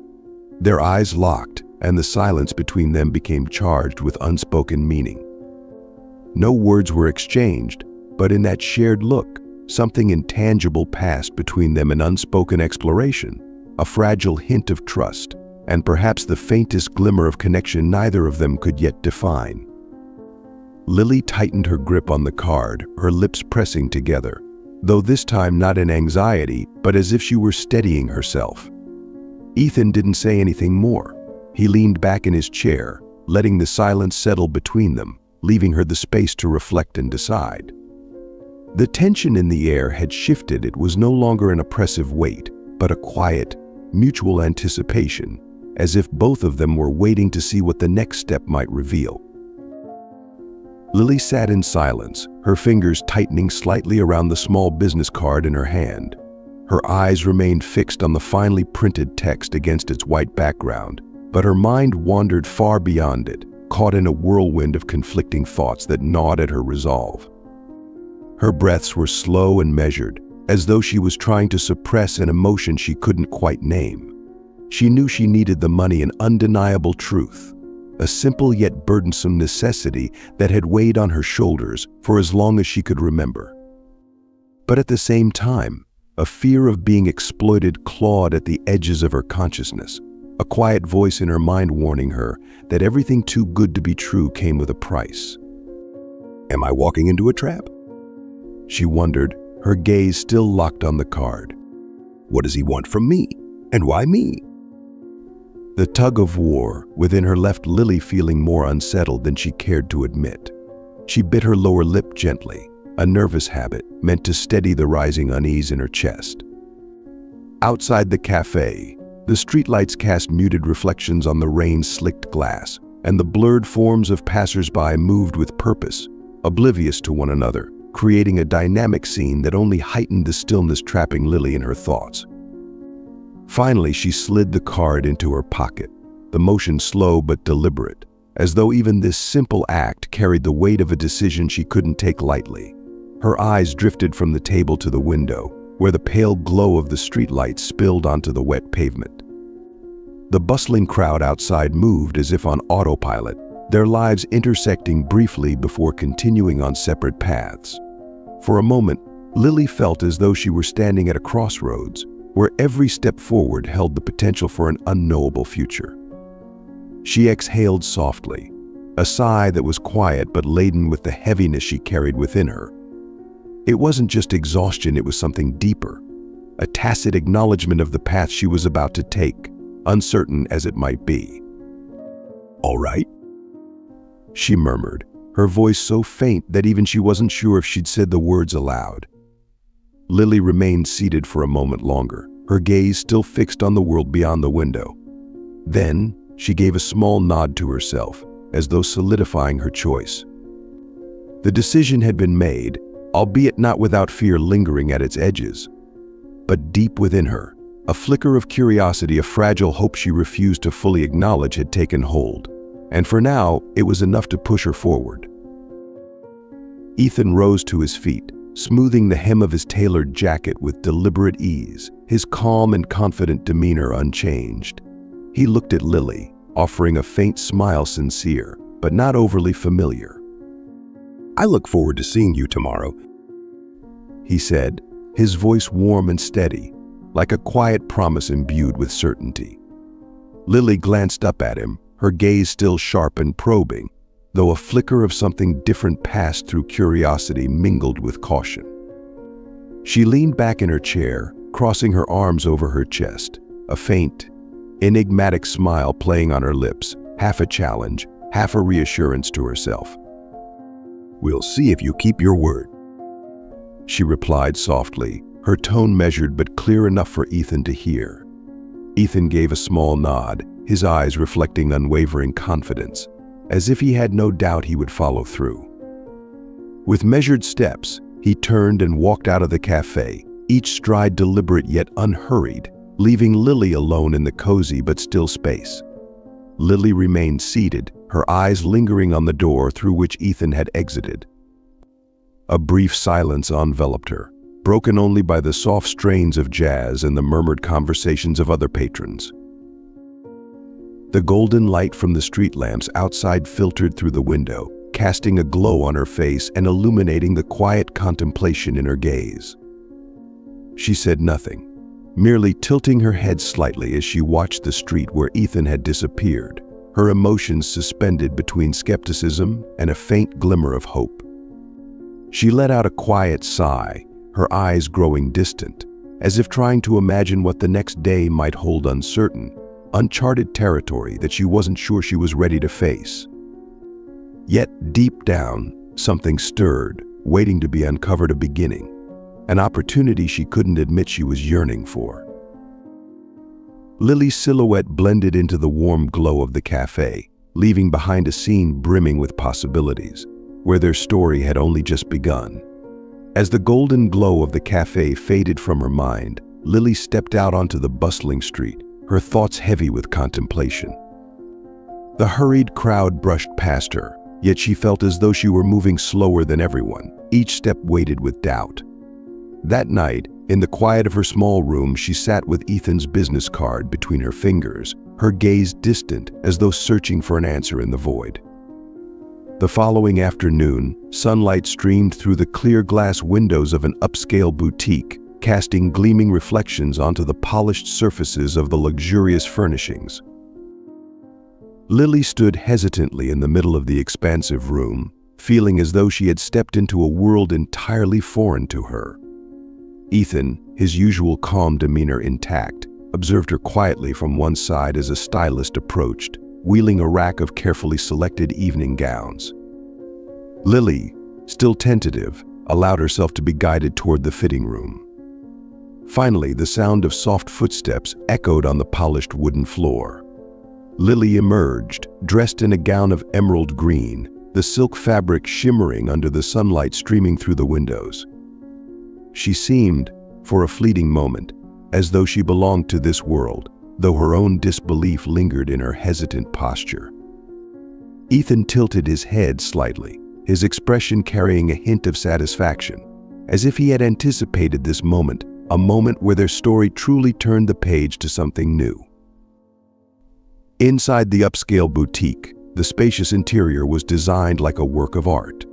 Their eyes locked, and the silence between them became charged with unspoken meaning. No words were exchanged, but in that shared look, something intangible passed between them, an unspoken exploration, a fragile hint of trust, and perhaps the faintest glimmer of connection neither of them could yet define. Lily tightened her grip on the card, her lips pressing together, though this time not in anxiety, but as if she were steadying herself. Ethan didn't say anything more. He leaned back in his chair, letting the silence settle between them, leaving her the space to reflect and decide. The tension in the air had shifted. It was no longer an oppressive weight, but a quiet, mutual anticipation, as if both of them were waiting to see what the next step might reveal. Lily sat in silence, her fingers tightening slightly around the small business card in her hand. Her eyes remained fixed on the finely printed text against its white background, but her mind wandered far beyond it, caught in a whirlwind of conflicting thoughts that gnawed at her resolve. Her breaths were slow and measured, as though she was trying to suppress an emotion she couldn't quite name. She knew she needed the money, an undeniable truth, a simple yet burdensome necessity that had weighed on her shoulders for as long as she could remember. But at the same time, a fear of being exploited clawed at the edges of her consciousness, a quiet voice in her mind warning her that everything too good to be true came with a price. Am I walking into a trap? She wondered, her gaze still locked on the card. What does he want from me? And why me? The tug of war within her left Lily feeling more unsettled than she cared to admit. She bit her lower lip gently, a nervous habit meant to steady the rising unease in her chest. Outside the cafe, the streetlights cast muted reflections on the rain-slicked glass, and the blurred forms of passers-by moved with purpose, oblivious to one another, creating a dynamic scene that only heightened the stillness trapping Lily in her thoughts. Finally, she slid the card into her pocket, the motion slow but deliberate, as though even this simple act carried the weight of a decision she couldn't take lightly. Her eyes drifted from the table to the window, where the pale glow of the streetlights spilled onto the wet pavement. The bustling crowd outside moved as if on autopilot, their lives intersecting briefly before continuing on separate paths. For a moment, Lily felt as though she were standing at a crossroads, where every step forward held the potential for an unknowable future. She exhaled softly, a sigh that was quiet but laden with the heaviness she carried within her. It wasn't just exhaustion, it was something deeper, a tacit acknowledgement of the path she was about to take, uncertain as it might be. All right, she murmured, her voice so faint that even she wasn't sure if she'd said the words aloud. Lily remained seated for a moment longer, her gaze still fixed on the world beyond the window. Then, she gave a small nod to herself, as though solidifying her choice. The decision had been made, albeit not without fear lingering at its edges. But deep within her, a flicker of curiosity, a fragile hope she refused to fully acknowledge had taken hold, and for now, it was enough to push her forward. Ethan rose to his feet, smoothing the hem of his tailored jacket with deliberate ease, his calm and confident demeanor unchanged. He looked at Lily, offering a faint smile, sincere, but not overly familiar. I look forward to seeing you tomorrow, he said, his voice warm and steady, like a quiet promise imbued with certainty. Lily glanced up at him, her gaze still sharp and probing, though a flicker of something different passed through curiosity mingled with caution. She leaned back in her chair, crossing her arms over her chest, a faint, enigmatic smile playing on her lips, half a challenge, half a reassurance to herself. We'll see if you keep your word, she replied softly, her tone measured but clear enough for Ethan to hear. Ethan gave a small nod, his eyes reflecting unwavering confidence, as if he had no doubt he would follow through. With measured steps, he turned and walked out of the cafe, each stride deliberate yet unhurried, leaving Lily alone in the cozy but still space. Lily remained seated, her eyes lingering on the door through which Ethan had exited. A brief silence enveloped her, broken only by the soft strains of jazz and the murmured conversations of other patrons. The golden light from the street lamps outside filtered through the window, casting a glow on her face and illuminating the quiet contemplation in her gaze. She said nothing, merely tilting her head slightly as she watched the street where Ethan had disappeared, her emotions suspended between skepticism and a faint glimmer of hope. She let out a quiet sigh, her eyes growing distant, as if trying to imagine what the next day might hold, uncertain, uncharted territory that she wasn't sure she was ready to face. Yet deep down, something stirred, waiting to be uncovered, a beginning, an opportunity she couldn't admit she was yearning for. Lily's silhouette blended into the warm glow of the cafe, leaving behind a scene brimming with possibilities, where their story had only just begun. As the golden glow of the cafe faded from her mind, Lily stepped out onto the bustling street, her thoughts heavy with contemplation. The hurried crowd brushed past her, yet she felt as though she were moving slower than everyone, each step weighted with doubt. That night, in the quiet of her small room, she sat with Ethan's business card between her fingers, her gaze distant as though searching for an answer in the void. The following afternoon, sunlight streamed through the clear glass windows of an upscale boutique, casting gleaming reflections onto the polished surfaces of the luxurious furnishings. Lily stood hesitantly in the middle of the expansive room, feeling as though she had stepped into a world entirely foreign to her. Ethan, his usual calm demeanor intact, observed her quietly from one side as a stylist approached, wheeling a rack of carefully selected evening gowns. Lily, still tentative, allowed herself to be guided toward the fitting room. Finally, the sound of soft footsteps echoed on the polished wooden floor. Lily emerged, dressed in a gown of emerald green, the silk fabric shimmering under the sunlight streaming through the windows. She seemed, for a fleeting moment, as though she belonged to this world, though her own disbelief lingered in her hesitant posture. Ethan tilted his head slightly, his expression carrying a hint of satisfaction, as if he had anticipated this moment, a moment where their story truly turned the page to something new. Inside the upscale boutique, the spacious interior was designed like a work of art.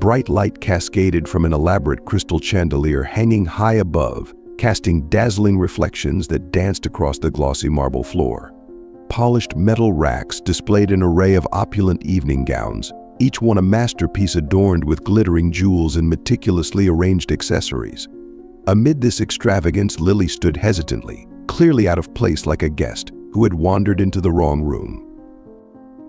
Bright light cascaded from an elaborate crystal chandelier hanging high above, casting dazzling reflections that danced across the glossy marble floor. Polished metal racks displayed an array of opulent evening gowns, each one a masterpiece adorned with glittering jewels and meticulously arranged accessories. Amid this extravagance, Lily stood hesitantly, clearly out of place like a guest who had wandered into the wrong room.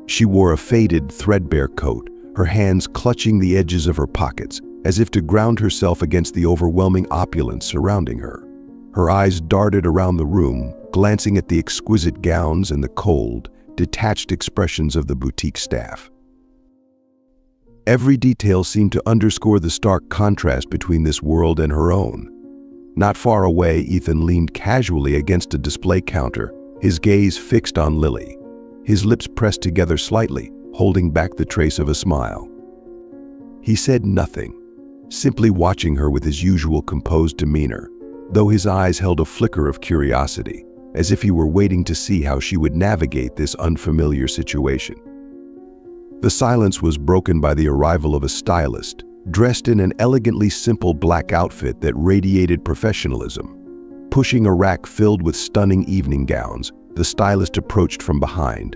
She wore a faded, threadbare coat, her hands clutching the edges of her pockets, as if to ground herself against the overwhelming opulence surrounding her. Her eyes darted around the room, glancing at the exquisite gowns and the cold, detached expressions of the boutique staff. Every detail seemed to underscore the stark contrast between this world and her own. Not far away, Ethan leaned casually against a display counter, his gaze fixed on Lily, his lips pressed together slightly, holding back the trace of a smile. He said nothing, simply watching her with his usual composed demeanor, though his eyes held a flicker of curiosity, as if he were waiting to see how she would navigate this unfamiliar situation. The silence was broken by the arrival of a stylist, dressed in an elegantly simple black outfit that radiated professionalism. Pushing a rack filled with stunning evening gowns, the stylist approached from behind.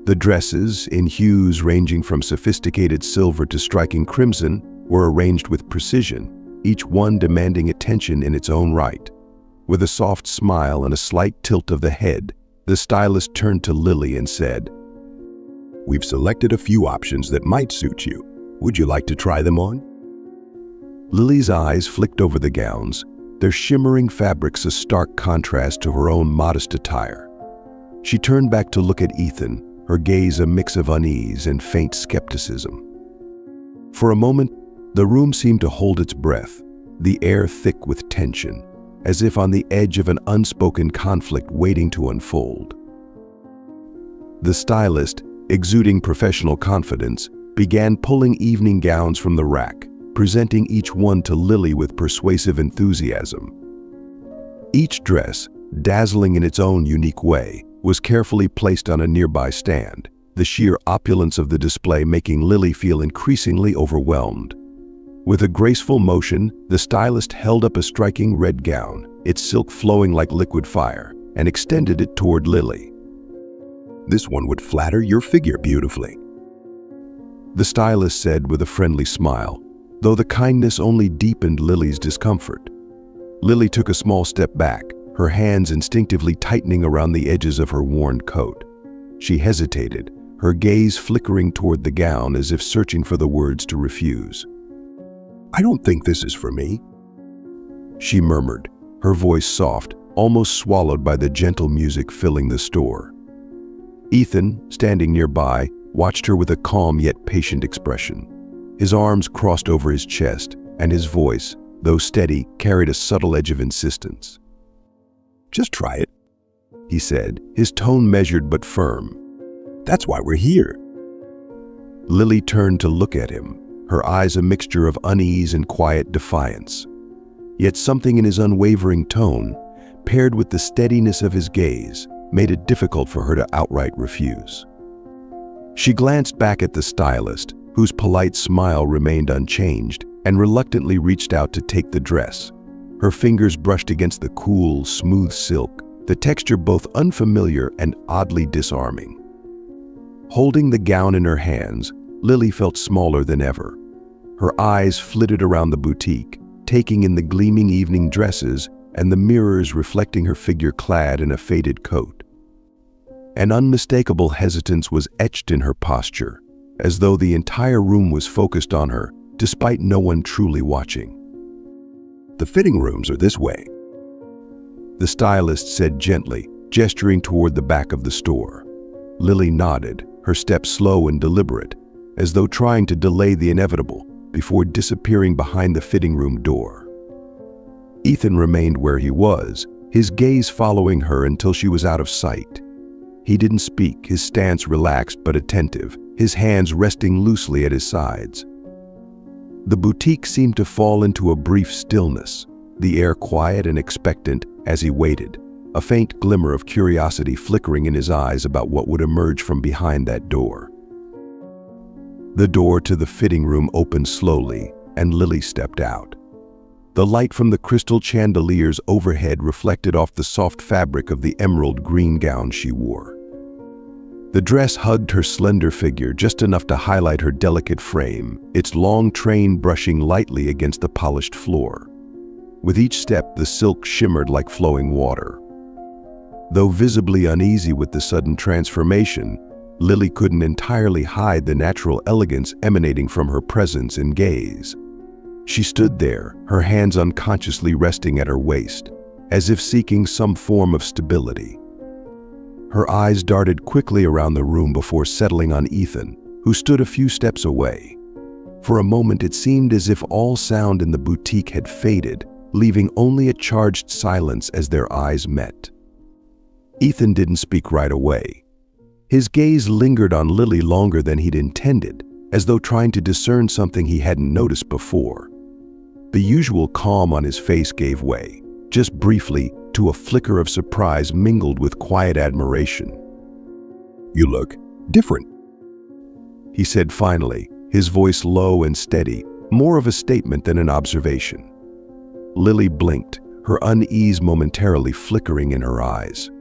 The dresses, in hues ranging from sophisticated silver to striking crimson, were arranged with precision, each one demanding attention in its own right. With a soft smile and a slight tilt of the head, the stylist turned to Lily and said, "We've selected a few options that might suit you. Would you like to try them on?" Lily's eyes flicked over the gowns, their shimmering fabrics a stark contrast to her own modest attire. She turned back to look at Ethan, her gaze a mix of unease and faint skepticism. For a moment, the room seemed to hold its breath, the air thick with tension, as if on the edge of an unspoken conflict waiting to unfold. The stylist, exuding professional confidence, began pulling evening gowns from the rack, presenting each one to Lily with persuasive enthusiasm. Each dress, dazzling in its own unique way, was carefully placed on a nearby stand, the sheer opulence of the display making Lily feel increasingly overwhelmed. With a graceful motion, the stylist held up a striking red gown, its silk flowing like liquid fire, and extended it toward Lily. "This one would flatter your figure beautifully," the stylist said with a friendly smile, though the kindness only deepened Lily's discomfort. Lily took a small step back, her hands instinctively tightening around the edges of her worn coat. She hesitated, her gaze flickering toward the gown as if searching for the words to refuse. "I don't think this is for me," she murmured, her voice soft, almost swallowed by the gentle music filling the store. Ethan, standing nearby, watched her with a calm yet patient expression. His arms crossed over his chest, and his voice, though steady, carried a subtle edge of insistence. "Just try it," he said, his tone measured but firm. "That's why we're here." Lily turned to look at him, her eyes a mixture of unease and quiet defiance. Yet something in his unwavering tone, paired with the steadiness of his gaze, made it difficult for her to outright refuse. She glanced back at the stylist, whose polite smile remained unchanged, and reluctantly reached out to take the dress. Her fingers brushed against the cool, smooth silk, the texture both unfamiliar and oddly disarming. Holding the gown in her hands, Lily felt smaller than ever. Her eyes flitted around the boutique, taking in the gleaming evening dresses and the mirrors reflecting her figure clad in a faded coat. An unmistakable hesitance was etched in her posture, as though the entire room was focused on her, despite no one truly watching. The fitting rooms are this way, the stylist said gently, gesturing toward the back of the store. Lily nodded, her step slow and deliberate, as though trying to delay the inevitable, before disappearing behind the fitting room door. Ethan remained where he was, his gaze following her until she was out of sight. He didn't speak, his stance relaxed but attentive, his hands resting loosely at his sides. The boutique seemed to fall into a brief stillness, the air quiet and expectant as he waited, a faint glimmer of curiosity flickering in his eyes about what would emerge from behind that door. The door to the fitting room opened slowly, and Lily stepped out. The light from the crystal chandeliers overhead reflected off the soft fabric of the emerald green gown she wore. The dress hugged her slender figure just enough to highlight her delicate frame, its long train brushing lightly against the polished floor. With each step, the silk shimmered like flowing water. Though visibly uneasy with the sudden transformation, Lily couldn't entirely hide the natural elegance emanating from her presence and gaze. She stood there, her hands unconsciously resting at her waist, as if seeking some form of stability. Her eyes darted quickly around the room before settling on Ethan, who stood a few steps away. For a moment, it seemed as if all sound in the boutique had faded, leaving only a charged silence as their eyes met. Ethan didn't speak right away. His gaze lingered on Lily longer than he'd intended, as though trying to discern something he hadn't noticed before. The usual calm on his face gave way, just briefly, to a flicker of surprise mingled with quiet admiration. "You look different," he said finally, his voice low and steady, more of a statement than an observation. Lily blinked, her unease momentarily flickering in her eyes.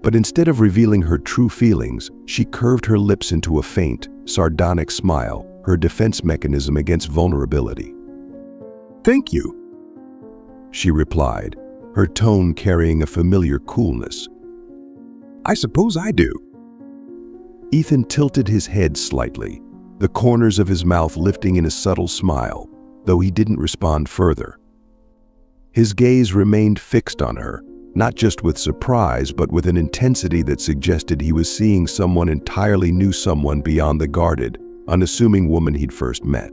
But instead of revealing her true feelings, she curved her lips into a faint, sardonic smile, her defense mechanism against vulnerability. "Thank you," she replied, her tone carrying a familiar coolness. "I suppose I do." Ethan tilted his head slightly, the corners of his mouth lifting in a subtle smile, though he didn't respond further. His gaze remained fixed on her, not just with surprise, but with an intensity that suggested he was seeing someone entirely new, someone beyond the guarded, unassuming woman he'd first met.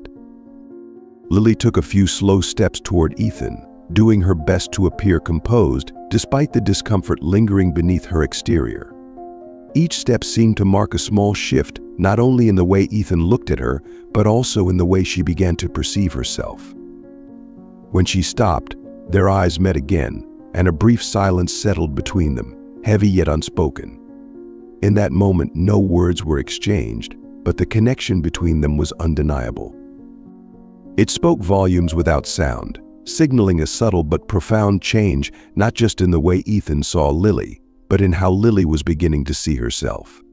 Lily took a few slow steps toward Ethan, doing her best to appear composed despite the discomfort lingering beneath her exterior. Each step seemed to mark a small shift, not only in the way Ethan looked at her, but also in the way she began to perceive herself. When she stopped, their eyes met again, and a brief silence settled between them, heavy yet unspoken. In that moment, no words were exchanged, but the connection between them was undeniable. It spoke volumes without sound, signaling a subtle but profound change, not just in the way Ethan saw Lily, but in how Lily was beginning to see herself.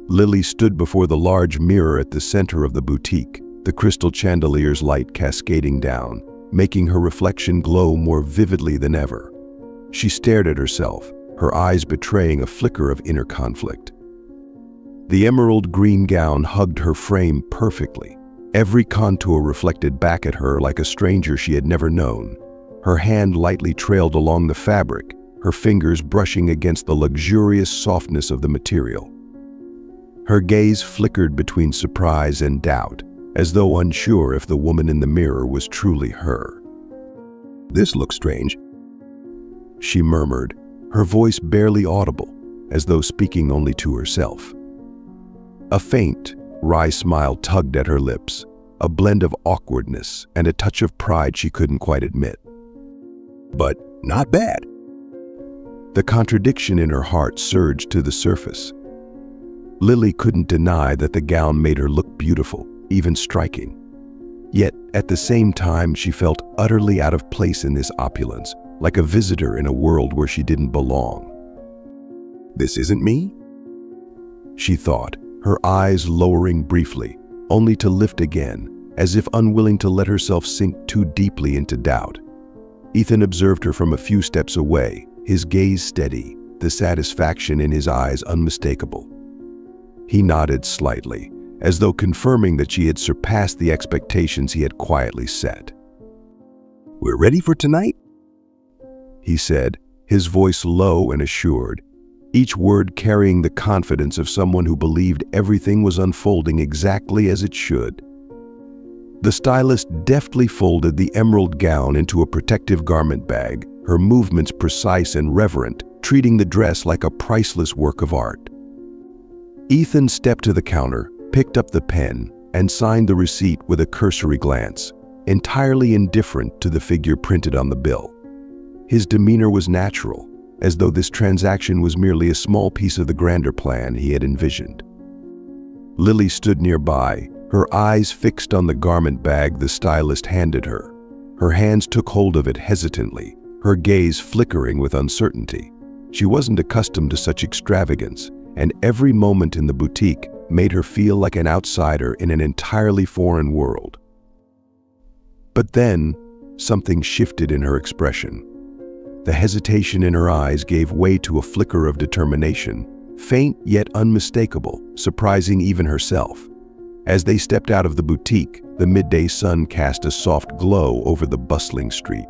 Lily stood before the large mirror at the center of the boutique, the crystal chandelier's light cascading down, making her reflection glow more vividly than ever. She stared at herself, her eyes betraying a flicker of inner conflict. The emerald green gown hugged her frame perfectly, every contour reflected back at her like a stranger she had never known. Her hand lightly trailed along the fabric, her fingers brushing against the luxurious softness of the material. Her gaze flickered between surprise and doubt, as though unsure if the woman in the mirror was truly her. "This looks strange," she murmured, her voice barely audible, as though speaking only to herself. A faint, wry smile tugged at her lips, a blend of awkwardness and a touch of pride she couldn't quite admit. "But not bad." The contradiction in her heart surged to the surface. Lily couldn't deny that the gown made her look beautiful, even striking. Yet, at the same time, she felt utterly out of place in this opulence, like a visitor in a world where she didn't belong. "This isn't me?" she thought, her eyes lowering briefly, only to lift again, as if unwilling to let herself sink too deeply into doubt. Ethan observed her from a few steps away, his gaze steady, the satisfaction in his eyes unmistakable. He nodded slightly, as though confirming that she had surpassed the expectations he had quietly set. "We're ready for tonight?" he said, his voice low and assured, each word carrying the confidence of someone who believed everything was unfolding exactly as it should. The stylist deftly folded the emerald gown into a protective garment bag, her movements precise and reverent, treating the dress like a priceless work of art. Ethan stepped to the counter, picked up the pen, and signed the receipt with a cursory glance, entirely indifferent to the figure printed on the bill. His demeanor was natural, as though this transaction was merely a small piece of the grander plan he had envisioned. Lily stood nearby, her eyes fixed on the garment bag the stylist handed her. Her hands took hold of it hesitantly, her gaze flickering with uncertainty. She wasn't accustomed to such extravagance, and every moment in the boutique made her feel like an outsider in an entirely foreign world. But then, something shifted in her expression. The hesitation in her eyes gave way to a flicker of determination, faint yet unmistakable, surprising even herself. As they stepped out of the boutique, the midday sun cast a soft glow over the bustling street.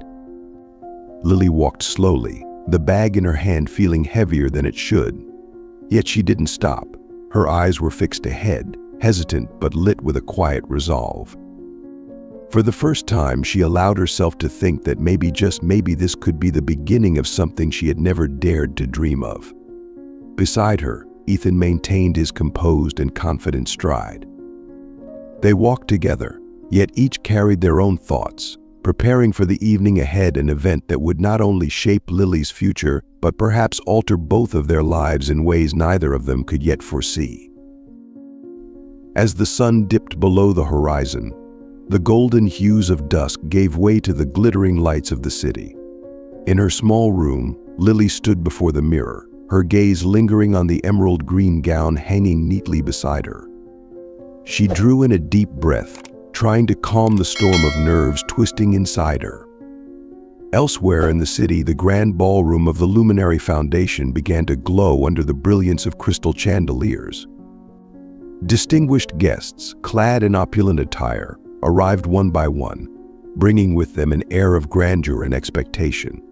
Lily walked slowly, the bag in her hand feeling heavier than it should. Yet she didn't stop. Her eyes were fixed ahead, hesitant but lit with a quiet resolve. For the first time, she allowed herself to think that maybe, just maybe, this could be the beginning of something she had never dared to dream of. Beside her, Ethan maintained his composed and confident stride. They walked together, yet each carried their own thoughts, preparing for the evening ahead, an event that would not only shape Lily's future, but perhaps alter both of their lives in ways neither of them could yet foresee. As the sun dipped below the horizon, the golden hues of dusk gave way to the glittering lights of the city. In her small room, Lily stood before the mirror, her gaze lingering on the emerald green gown hanging neatly beside her. She drew in a deep breath, trying to calm the storm of nerves twisting inside her. Elsewhere in the city, the grand ballroom of the Luminary Foundation began to glow under the brilliance of crystal chandeliers. Distinguished guests, clad in opulent attire, arrived one by one, bringing with them an air of grandeur and expectation.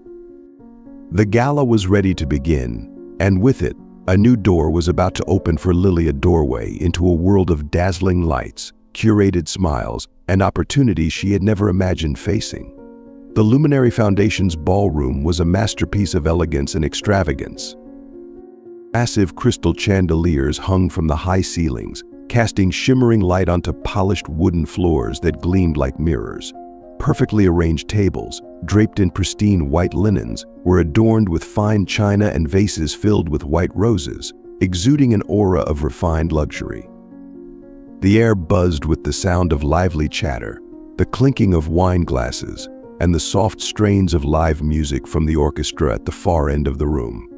The gala was ready to begin, and with it, a new door was about to open for Lily, a doorway into a world of dazzling lights, curated smiles, and opportunities she had never imagined facing. The Luminary Foundation's ballroom was a masterpiece of elegance and extravagance. Massive crystal chandeliers hung from the high ceilings, casting shimmering light onto polished wooden floors that gleamed like mirrors. Perfectly arranged tables, draped in pristine white linens, were adorned with fine china and vases filled with white roses, exuding an aura of refined luxury. The air buzzed with the sound of lively chatter, the clinking of wine glasses, and the soft strains of live music from the orchestra at the far end of the room.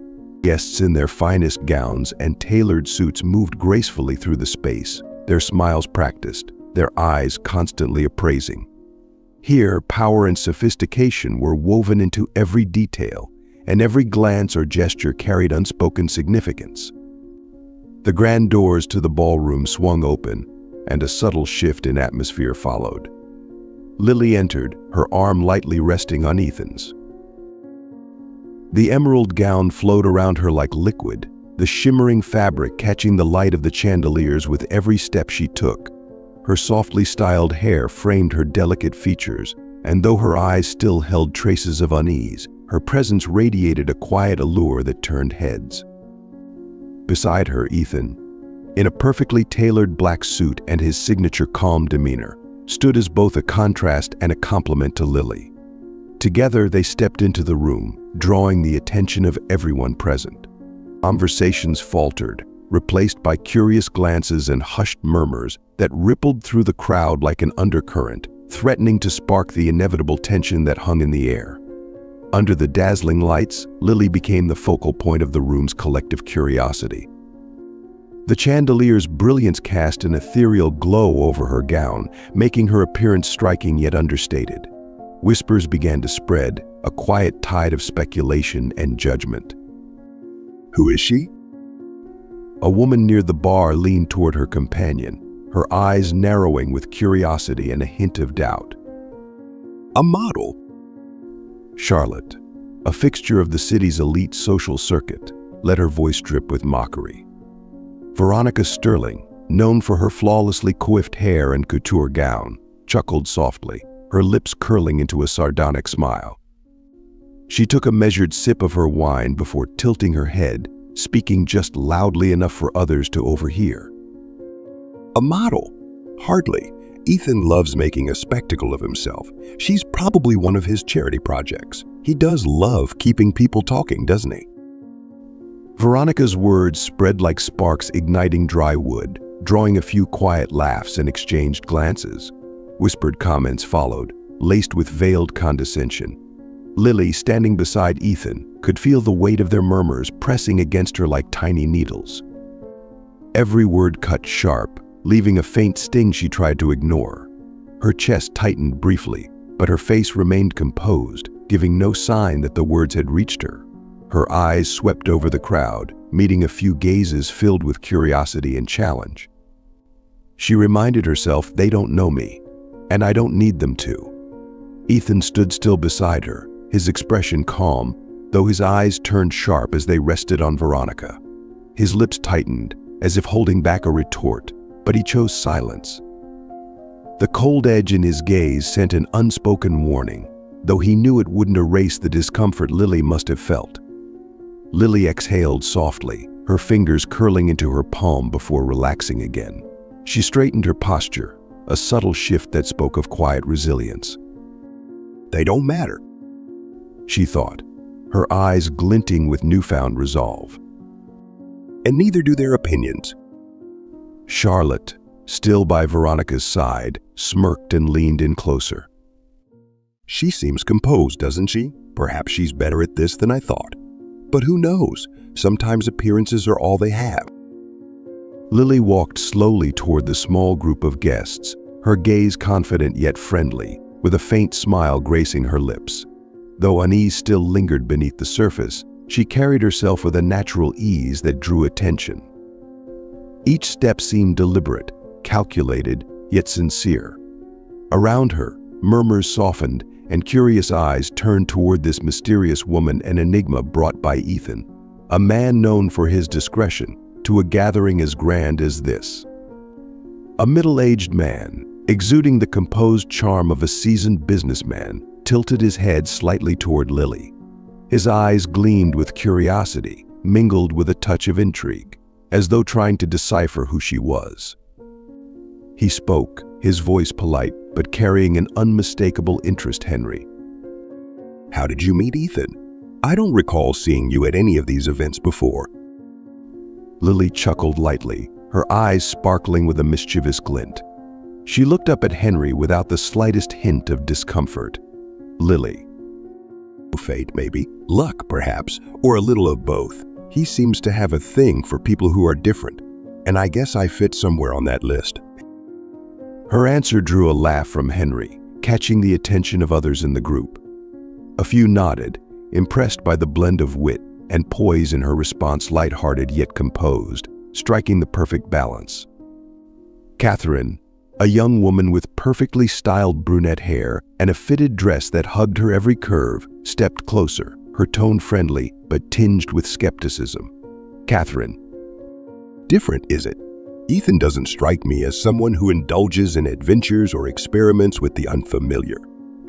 Guests in their finest gowns and tailored suits moved gracefully through the space, their smiles practiced, their eyes constantly appraising. Here, power and sophistication were woven into every detail, and every glance or gesture carried unspoken significance. The grand doors to the ballroom swung open, and a subtle shift in atmosphere followed. Lily entered, her arm lightly resting on Ethan's. The emerald gown flowed around her like liquid, the shimmering fabric catching the light of the chandeliers with every step she took. Her softly styled hair framed her delicate features, and though her eyes still held traces of unease, her presence radiated a quiet allure that turned heads. Beside her, Ethan, in a perfectly tailored black suit and his signature calm demeanor, stood as both a contrast and a compliment to Lily. Together, they stepped into the room, drawing the attention of everyone present. Conversations faltered, replaced by curious glances and hushed murmurs that rippled through the crowd like an undercurrent, threatening to spark the inevitable tension that hung in the air. Under the dazzling lights, Lily became the focal point of the room's collective curiosity. The chandelier's brilliance cast an ethereal glow over her gown, making her appearance striking yet understated. Whispers began to spread, a quiet tide of speculation and judgment. Who is she? A woman near the bar leaned toward her companion, her eyes narrowing with curiosity and a hint of doubt. A model. Charlotte, a fixture of the city's elite social circuit, let her voice drip with mockery. Veronica Sterling, known for her flawlessly coiffed hair and couture gown, chuckled softly, her lips curling into a sardonic smile. She took a measured sip of her wine before tilting her head, speaking just loudly enough for others to overhear. A model? Hardly. Ethan loves making a spectacle of himself. She's probably one of his charity projects. He does love keeping people talking, doesn't he? Veronica's words spread like sparks igniting dry wood, drawing a few quiet laughs and exchanged glances. Whispered comments followed, laced with veiled condescension. Lily, standing beside Ethan, could feel the weight of their murmurs pressing against her like tiny needles. Every word cut sharp, leaving a faint sting she tried to ignore. Her chest tightened briefly, but her face remained composed, giving no sign that the words had reached her. Her eyes swept over the crowd, meeting a few gazes filled with curiosity and challenge. She reminded herself, they don't know me, and I don't need them to. Ethan stood still beside her, his expression calm, though his eyes turned sharp as they rested on Veronica. His lips tightened, as if holding back a retort, but he chose silence. The cold edge in his gaze sent an unspoken warning, though he knew it wouldn't erase the discomfort Lily must have felt. Lily exhaled softly, her fingers curling into her palm before relaxing again. She straightened her posture, a subtle shift that spoke of quiet resilience. They don't matter, she thought, her eyes glinting with newfound resolve. And neither do their opinions. Charlotte, still by Veronica's side, smirked and leaned in closer. She seems composed, doesn't she? Perhaps she's better at this than I thought. But who knows? Sometimes appearances are all they have. Lily walked slowly toward the small group of guests, her gaze confident yet friendly, with a faint smile gracing her lips. Though unease still lingered beneath the surface, she carried herself with a natural ease that drew attention. Each step seemed deliberate, calculated, yet sincere. Around her, murmurs softened, and curious eyes turned toward this mysterious woman, an enigma brought by Ethan, a man known for his discretion, to a gathering as grand as this. A middle-aged man, exuding the composed charm of a seasoned businessman, tilted his head slightly toward Lily. His eyes gleamed with curiosity, mingled with a touch of intrigue, as though trying to decipher who she was. He spoke, his voice polite, but carrying an unmistakable interest. Henry. How did you meet Ethan? I don't recall seeing you at any of these events before. Lily chuckled lightly, her eyes sparkling with a mischievous glint. She looked up at Henry without the slightest hint of discomfort. Lily. Fate, maybe. Luck, perhaps. Or a little of both. He seems to have a thing for people who are different, and I guess I fit somewhere on that list. Her answer drew a laugh from Henry, catching the attention of others in the group. A few nodded, impressed by the blend of wit and poise in her response, light-hearted yet composed, striking the perfect balance. Catherine, a young woman with perfectly styled brunette hair and a fitted dress that hugged her every curve, stepped closer, her tone friendly but tinged with skepticism. Catherine. Different, is it? Ethan doesn't strike me as someone who indulges in adventures or experiments with the unfamiliar.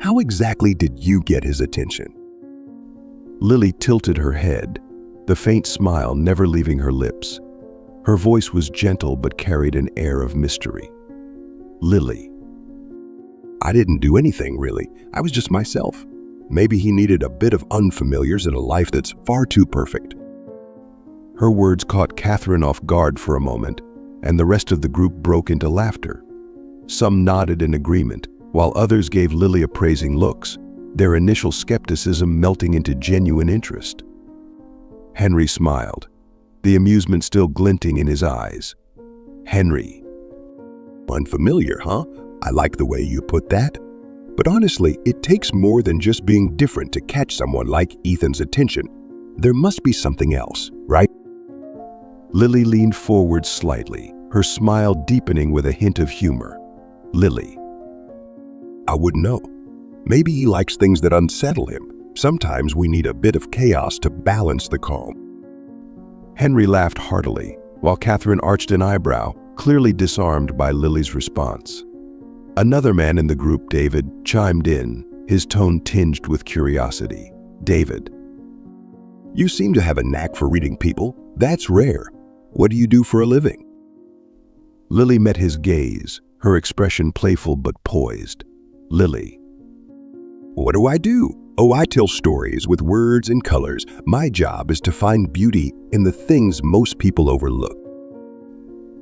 How exactly did you get his attention? Lily tilted her head, the faint smile never leaving her lips. Her voice was gentle but carried an air of mystery. Lily. I didn't do anything, really. I was just myself. Maybe he needed a bit of unfamiliars in a life that's far too perfect. Her words caught Catherine off guard for a moment, and the rest of the group broke into laughter. Some nodded in agreement, while others gave Lily appraising looks, their initial skepticism melting into genuine interest. Henry smiled, the amusement still glinting in his eyes. Henry. Unfamiliar, huh? I like the way you put that. But honestly, it takes more than just being different to catch someone like Ethan's attention. There must be something else, right? Lily leaned forward slightly, her smile deepening with a hint of humor. Lily. I wouldn't know. Maybe he likes things that unsettle him. Sometimes we need a bit of chaos to balance the calm. Henry laughed heartily, while Catherine arched an eyebrow, clearly disarmed by Lily's response. Another man in the group, David, chimed in, his tone tinged with curiosity. David. You seem to have a knack for reading people. That's rare. What do you do for a living? Lily met his gaze, her expression playful but poised. Lily. What do I do? Oh, I tell stories with words and colors. My job is to find beauty in the things most people overlook.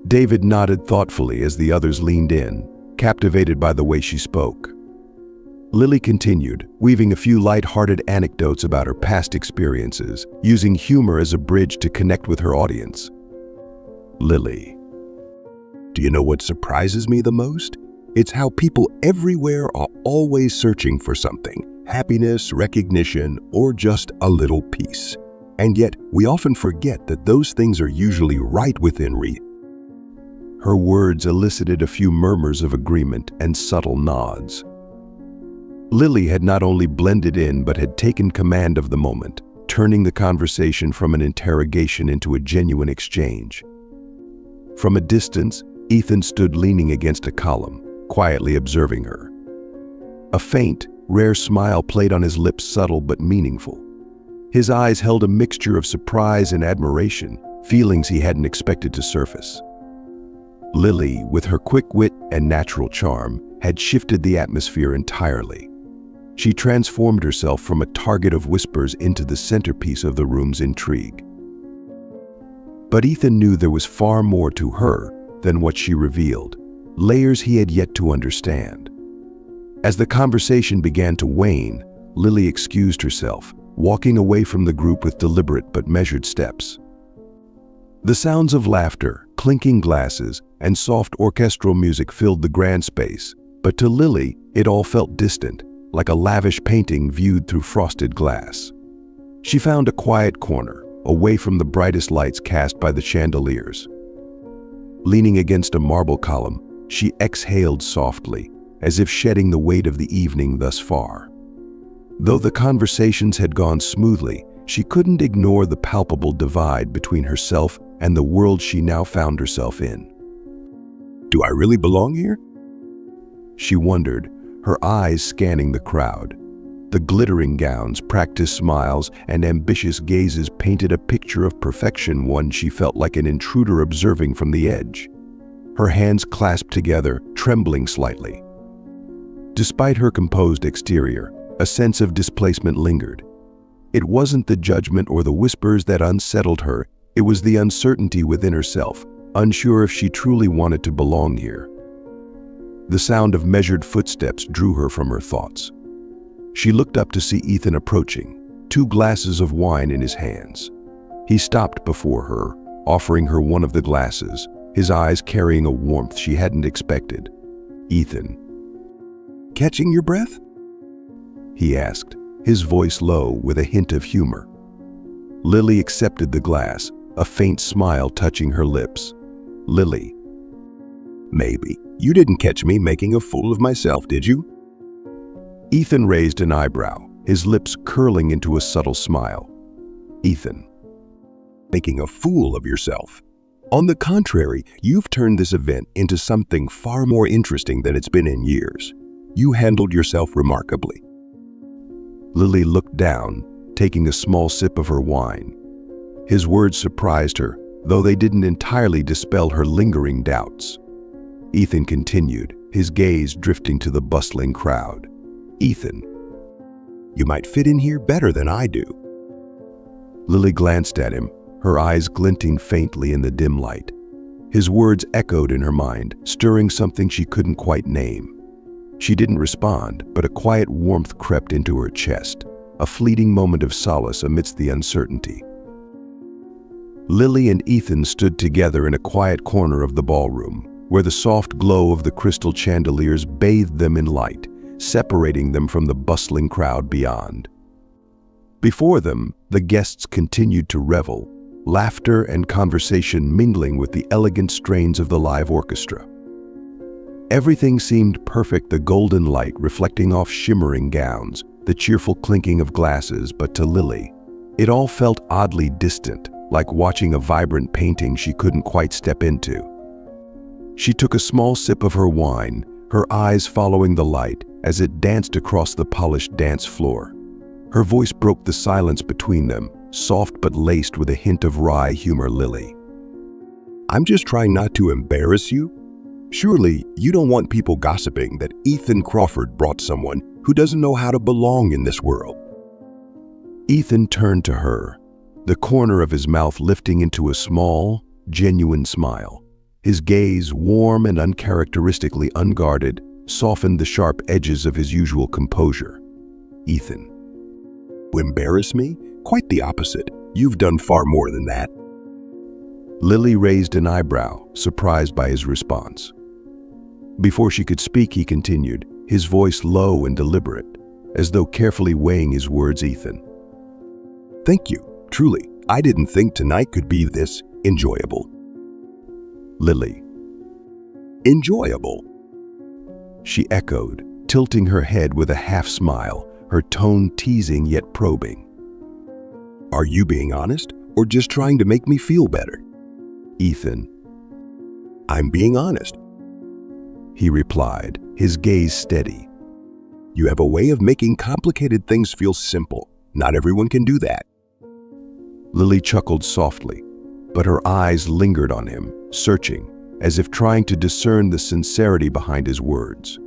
David nodded thoughtfully as the others leaned in, captivated by the way she spoke. Lily continued, weaving a few light-hearted anecdotes about her past experiences, using humor as a bridge to connect with her audience. Lily. Do you know what surprises me the most? It's how people everywhere are always searching for something, happiness, recognition, or just a little peace. And yet, we often forget that those things are usually right within reach. Her words elicited a few murmurs of agreement and subtle nods. Lily had not only blended in but had taken command of the moment, turning the conversation from an interrogation into a genuine exchange. From a distance, Ethan stood leaning against a column, quietly observing her. A faint, rare smile played on his lips, subtle but meaningful. His eyes held a mixture of surprise and admiration, feelings he hadn't expected to surface. Lily, with her quick wit and natural charm, had shifted the atmosphere entirely. She transformed herself from a target of whispers into the centerpiece of the room's intrigue. But Ethan knew there was far more to her than what she revealed, layers he had yet to understand. As the conversation began to wane, Lily excused herself, walking away from the group with deliberate but measured steps. The sounds of laughter, clinking glasses, and soft orchestral music filled the grand space, but to Lily, it all felt distant, like a lavish painting viewed through frosted glass. She found a quiet corner, away from the brightest lights cast by the chandeliers. Leaning against a marble column, she exhaled softly, as if shedding the weight of the evening thus far. Though the conversations had gone smoothly, she couldn't ignore the palpable divide between herself and the world she now found herself in. Do I really belong here? She wondered, her eyes scanning the crowd. The glittering gowns, practiced smiles, and ambitious gazes painted a picture of perfection, one she felt like an intruder observing from the edge. Her hands clasped together, trembling slightly. Despite her composed exterior, a sense of displacement lingered. It wasn't the judgment or the whispers that unsettled her, it was the uncertainty within herself, unsure if she truly wanted to belong here. The sound of measured footsteps drew her from her thoughts. She looked up to see Ethan approaching, 2 glasses of wine in his hands. He stopped before her, offering her one of the glasses, his eyes carrying a warmth she hadn't expected. Ethan. Catching your breath? He asked, his voice low with a hint of humor. Lily accepted the glass, a faint smile touching her lips. Lily. Maybe. You didn't catch me making a fool of myself, did you? Ethan raised an eyebrow, his lips curling into a subtle smile. Ethan. Making a fool of yourself. On the contrary, you've turned this event into something far more interesting than it's been in years. You handled yourself remarkably. Lily looked down, taking a small sip of her wine. His words surprised her, though they didn't entirely dispel her lingering doubts. Ethan continued, his gaze drifting to the bustling crowd. Ethan. You might fit in here better than I do." Lily glanced at him, her eyes glinting faintly in the dim light. His words echoed in her mind, stirring something she couldn't quite name. She didn't respond, but a quiet warmth crept into her chest, a fleeting moment of solace amidst the uncertainty. Lily and Ethan stood together in a quiet corner of the ballroom, where the soft glow of the crystal chandeliers bathed them in light, separating them from the bustling crowd beyond. Before them, the guests continued to revel, laughter and conversation mingling with the elegant strains of the live orchestra. Everything seemed perfect, the golden light reflecting off shimmering gowns, the cheerful clinking of glasses, but to Lily, it all felt oddly distant, like watching a vibrant painting she couldn't quite step into. She took a small sip of her wine, her eyes following the light as it danced across the polished dance floor. Her voice broke the silence between them, soft but laced with a hint of wry humor. "Lily, I'm just trying not to embarrass you. Surely you don't want people gossiping that Ethan Crawford brought someone who doesn't know how to belong in this world." Ethan turned to her, the corner of his mouth lifting into a small, genuine smile. His gaze, warm and uncharacteristically unguarded, softened the sharp edges of his usual composure. "Ethan." "Embarrass me? Quite the opposite. You've done far more than that." Lily raised an eyebrow, surprised by his response. Before she could speak, he continued, his voice low and deliberate, as though carefully weighing his words. "Ethan, "Thank you. Truly, I didn't think tonight could be this enjoyable." "Lily." "Enjoyable," she echoed, tilting her head with a half-smile, her tone teasing yet probing. "Are you being honest, or just trying to make me feel better?" "Ethan." "I'm being honest." he replied, his gaze steady. "You have a way of making complicated things feel simple. Not everyone can do that." Lily chuckled softly, but her eyes lingered on him, searching, as if trying to discern the sincerity behind his words.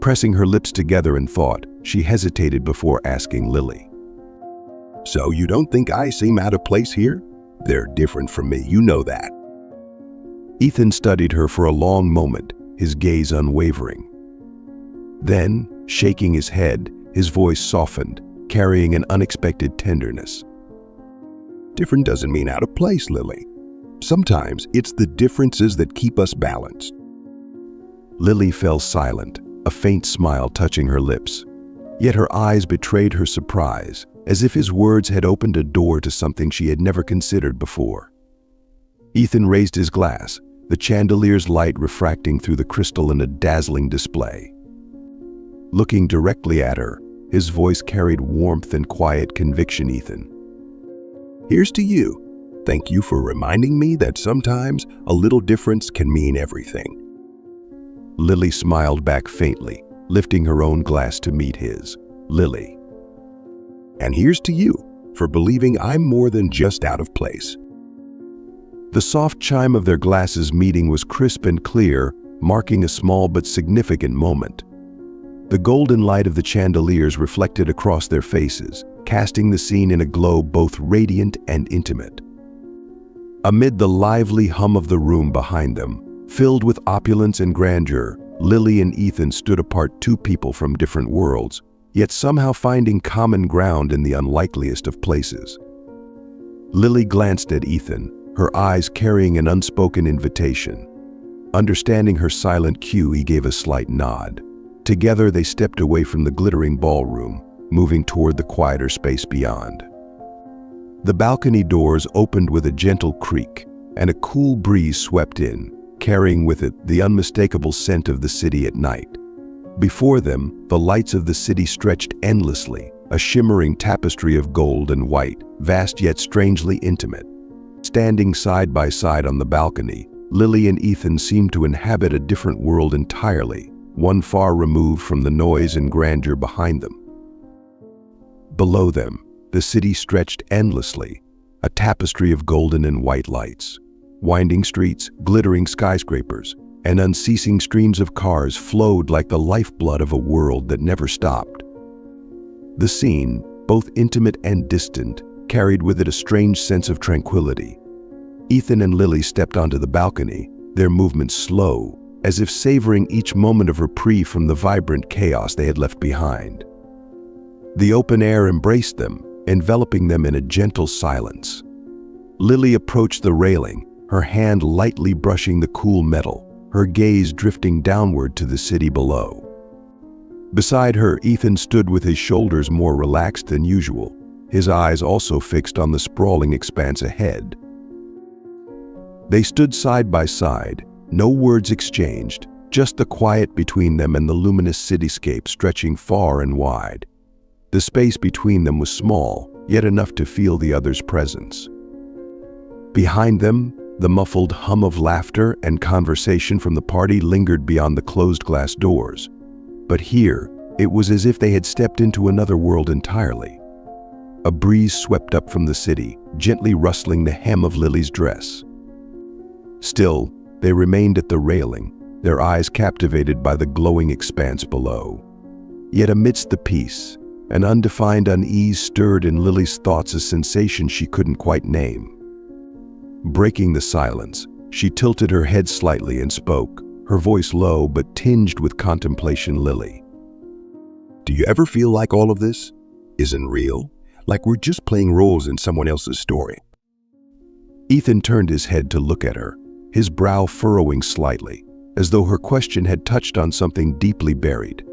Pressing her lips together in thought, she hesitated before asking Lily, "So you don't think I seem out of place here? They're different from me, you know that." Ethan studied her for a long moment, his gaze unwavering. Then, shaking his head, his voice softened, carrying an unexpected tenderness. "Different doesn't mean out of place, Lily. Sometimes it's the differences that keep us balanced." Lily fell silent, a faint smile touching her lips. Yet her eyes betrayed her surprise, as if his words had opened a door to something she had never considered before. Ethan raised his glass, the chandelier's light refracting through the crystal in a dazzling display. Looking directly at her, his voice carried warmth and quiet conviction. "Ethan, here's to you. Thank you for reminding me that sometimes a little difference can mean everything." Lily smiled back faintly, lifting her own glass to meet his. "Lily." "And here's to you for believing I'm more than just out of place." The soft chime of their glasses meeting was crisp and clear, marking a small but significant moment. The golden light of the chandeliers reflected across their faces, casting the scene in a glow both radiant and intimate. Amid the lively hum of the room behind them, filled with opulence and grandeur, Lily and Ethan stood apart, two people from different worlds, yet somehow finding common ground in the unlikeliest of places. Lily glanced at Ethan, her eyes carrying an unspoken invitation. Understanding her silent cue, he gave a slight nod. Together they stepped away from the glittering ballroom, moving toward the quieter space beyond. The balcony doors opened with a gentle creak, and a cool breeze swept in, carrying with it the unmistakable scent of the city at night. Before them, the lights of the city stretched endlessly, a shimmering tapestry of gold and white, vast yet strangely intimate. Standing side by side on the balcony, Lily and Ethan seemed to inhabit a different world entirely, one far removed from the noise and grandeur behind them. Below them, the city stretched endlessly, a tapestry of golden and white lights. Winding streets, glittering skyscrapers, and unceasing streams of cars flowed like the lifeblood of a world that never stopped. The scene, both intimate and distant, carried with it a strange sense of tranquility. Ethan and Lily stepped onto the balcony, their movements slow, as if savoring each moment of reprieve from the vibrant chaos they had left behind. The open air embraced them, enveloping them in a gentle silence. Lily approached the railing, her hand lightly brushing the cool metal, her gaze drifting downward to the city below. Beside her, Ethan stood with his shoulders more relaxed than usual, his eyes also fixed on the sprawling expanse ahead. They stood side by side, no words exchanged, just the quiet between them and the luminous cityscape stretching far and wide. The space between them was small, yet enough to feel the other's presence. Behind them, the muffled hum of laughter and conversation from the party lingered beyond the closed glass doors. But here, it was as if they had stepped into another world entirely. A breeze swept up from the city, gently rustling the hem of Lily's dress. Still, they remained at the railing, their eyes captivated by the glowing expanse below. Yet amidst the peace, an undefined unease stirred in Lily's thoughts, a sensation she couldn't quite name. Breaking the silence, she tilted her head slightly and spoke, her voice low but tinged with contemplation. "Lily, Do you ever feel like all of this isn't real? Like we're just playing roles in someone else's story?" Ethan turned his head to look at her, his brow furrowing slightly, as though her question had touched on something deeply buried.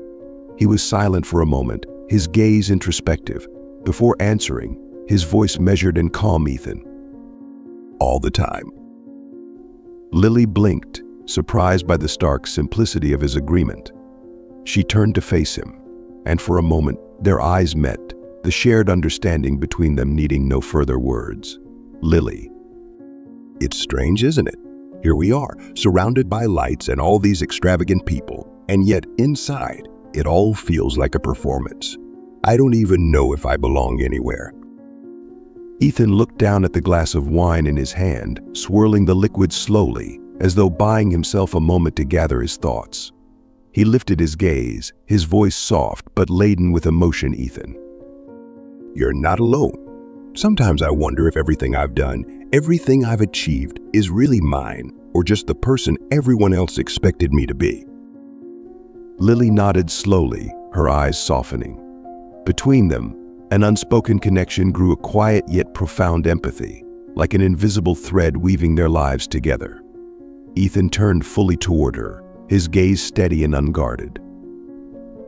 He was silent for a moment, his gaze introspective. Before answering, his voice measured and calm. "Ethan, All the time." Lily blinked, surprised by the stark simplicity of his agreement. She turned to face him, and for a moment their eyes met, the shared understanding between them needing no further words. "Lily." It's strange, isn't it? Here we are, surrounded by lights and all these extravagant people, and yet inside, it all feels like a performance. I don't even know if I belong anywhere. Ethan looked down at the glass of wine in his hand, swirling the liquid slowly, as though buying himself a moment to gather his thoughts. He lifted his gaze, his voice soft but laden with emotion. "Ethan, You're not alone. Sometimes I wonder if everything I've done, everything I've achieved, is really mine, or just the person everyone else expected me to be." Lily nodded slowly, her eyes softening. Between them, an unspoken connection grew, a quiet yet profound empathy, like an invisible thread weaving their lives together. Ethan turned fully toward her, his gaze steady and unguarded.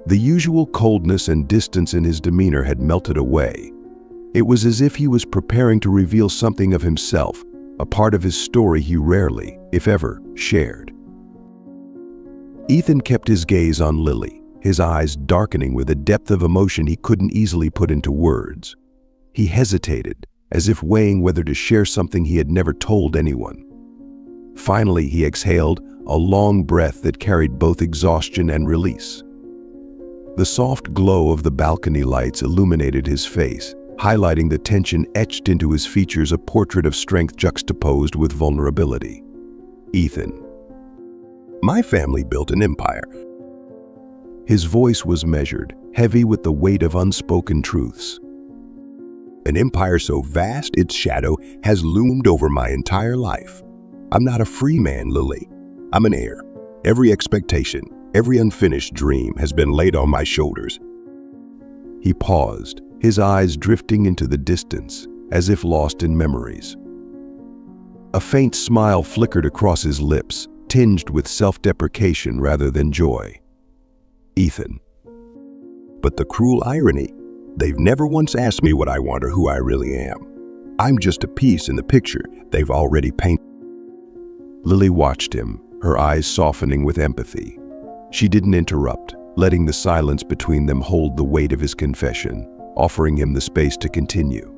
The usual coldness and distance in his demeanor had melted away. It was as if he was preparing to reveal something of himself, a part of his story he rarely, if ever, shared. Ethan kept his gaze on Lily, his eyes darkening with a depth of emotion he couldn't easily put into words. He hesitated, as if weighing whether to share something he had never told anyone. Finally, he exhaled, a long breath that carried both exhaustion and release. The soft glow of the balcony lights illuminated his face, highlighting the tension etched into his features, a portrait of strength juxtaposed with vulnerability. "Ethan." My family built an empire. His voice was measured, heavy with the weight of unspoken truths. An empire so vast its shadow has loomed over my entire life. I'm not a free man, Lily. I'm an heir. Every expectation, every unfinished dream has been laid on my shoulders. He paused, his eyes drifting into the distance, as if lost in memories. A faint smile flickered across his lips, tinged with self-deprecation rather than joy. "Ethan." But the cruel irony, they've never once asked me what I want or who I really am. I'm just a piece in the picture they've already painted. Lily watched him, her eyes softening with empathy. She didn't interrupt, letting the silence between them hold the weight of his confession, offering him the space to continue.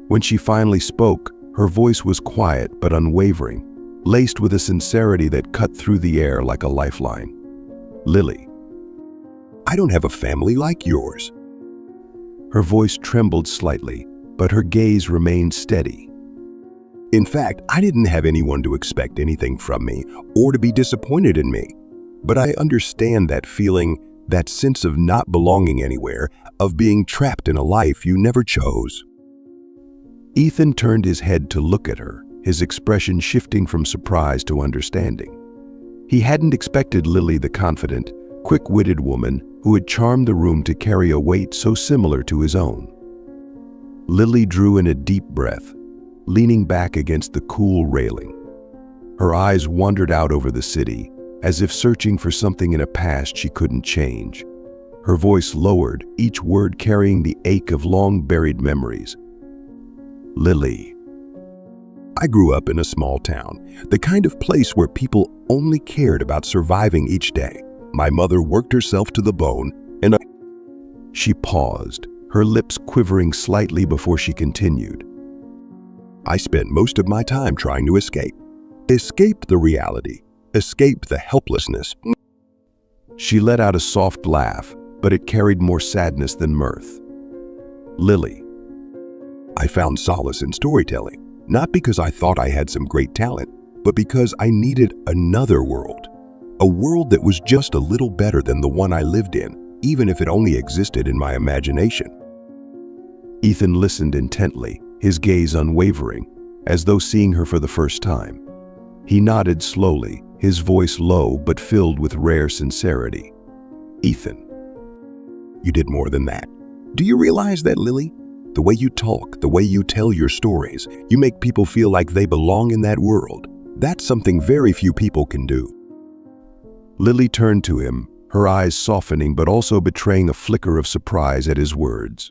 When she finally spoke, her voice was quiet but unwavering, laced with a sincerity that cut through the air like a lifeline. "Lily." I don't have a family like yours. Her voice trembled slightly, but her gaze remained steady. In fact, I didn't have anyone to expect anything from me or to be disappointed in me. But I understand that feeling, That sense of not belonging anywhere, of being trapped in a life you never chose. Ethan turned his head to look at her, his expression shifting from surprise to understanding. He hadn't expected Lily, the confident, quick-witted woman who had charmed the room, to carry a weight so similar to his own. Lily drew in a deep breath, leaning back against the cool railing. Her eyes wandered out over the city, as if searching for something in a past she couldn't change. Her voice lowered, each word carrying the ache of long-buried memories. Lily. I grew up in a small town, the kind of place where people only cared about surviving each day. My mother worked herself to the bone, and She paused, her lips quivering slightly before she continued. I spent most of my time trying to escape. Escape the reality. Escape the helplessness. She let out a soft laugh, but it carried more sadness than mirth. Lily. I found solace in storytelling, not because I thought I had some great talent, but because I needed another world. A world that was just a little better than the one I lived in, even if it only existed in my imagination. Ethan listened intently, his gaze unwavering, as though seeing her for the first time. He nodded slowly, his voice low but filled with rare sincerity. Ethan. You did more than that. Do you realize that, Lily? The way you talk, the way you tell your stories, you make people feel like they belong in that world. That's something very few people can do. Lily turned to him, her eyes softening but also betraying a flicker of surprise at his words.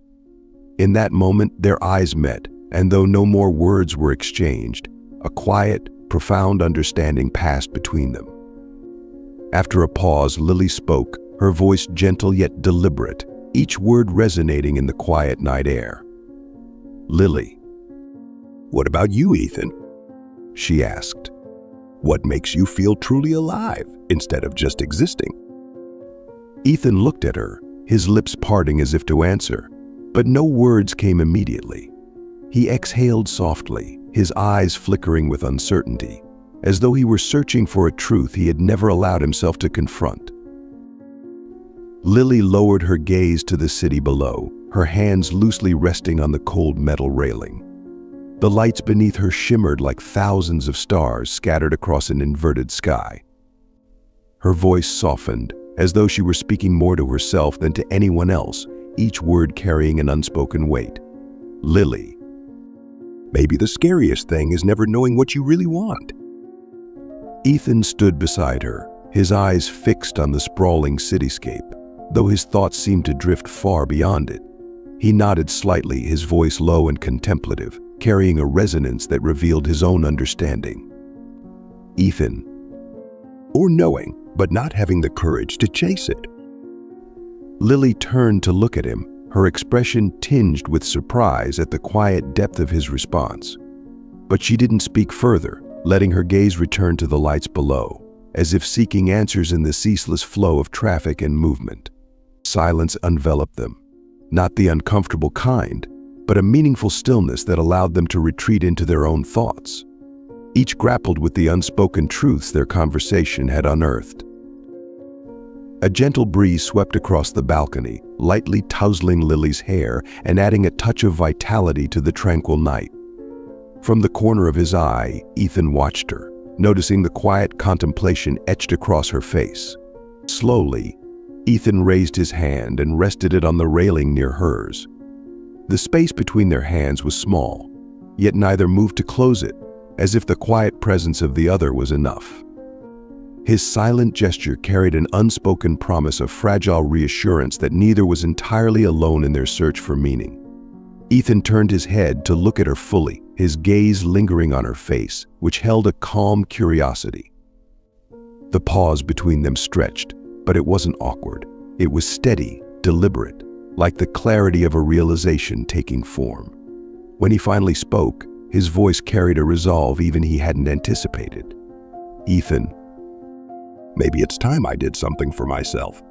In that moment, their eyes met, and though no more words were exchanged, a quiet, profound understanding passed between them. After a pause, Lily spoke, her voice gentle yet deliberate, each word resonating in the quiet night air. Lily. What about you, Ethan? She asked. What makes you feel truly alive instead of just existing? Ethan looked at her, his lips parting as if to answer, but no words came immediately. He exhaled softly, his eyes flickering with uncertainty, as though he were searching for a truth he had never allowed himself to confront. Lily lowered her gaze to the city below, her hands loosely resting on the cold metal railing. The lights beneath her shimmered like thousands of stars scattered across an inverted sky. Her voice softened, as though she were speaking more to herself than to anyone else, each word carrying an unspoken weight. Lily. Maybe the scariest thing is never knowing what you really want. Ethan stood beside her, his eyes fixed on the sprawling cityscape, though his thoughts seemed to drift far beyond it. He nodded slightly, his voice low and contemplative, carrying a resonance that revealed his own understanding. Ethan. Or knowing, but not having the courage to chase it. Lily turned to look at him, her expression tinged with surprise at the quiet depth of his response. But she didn't speak further, letting her gaze return to the lights below, as if seeking answers in the ceaseless flow of traffic and movement. Silence enveloped them, not the uncomfortable kind, but a meaningful stillness that allowed them to retreat into their own thoughts. Each grappled with the unspoken truths their conversation had unearthed. A gentle breeze swept across the balcony, lightly tousling Lily's hair and adding a touch of vitality to the tranquil night. From the corner of his eye, Ethan watched her, noticing the quiet contemplation etched across her face. Slowly, Ethan raised his hand and rested it on the railing near hers. The space between their hands was small, yet neither moved to close it, as if the quiet presence of the other was enough. His silent gesture carried an unspoken promise of fragile reassurance that neither was entirely alone in their search for meaning. Ethan turned his head to look at her fully, his gaze lingering on her face, which held a calm curiosity. The pause between them stretched, but it wasn't awkward. It was steady, deliberate, like the clarity of a realization taking form. When he finally spoke, his voice carried a resolve even he hadn't anticipated. Ethan. Maybe it's time I did something for myself.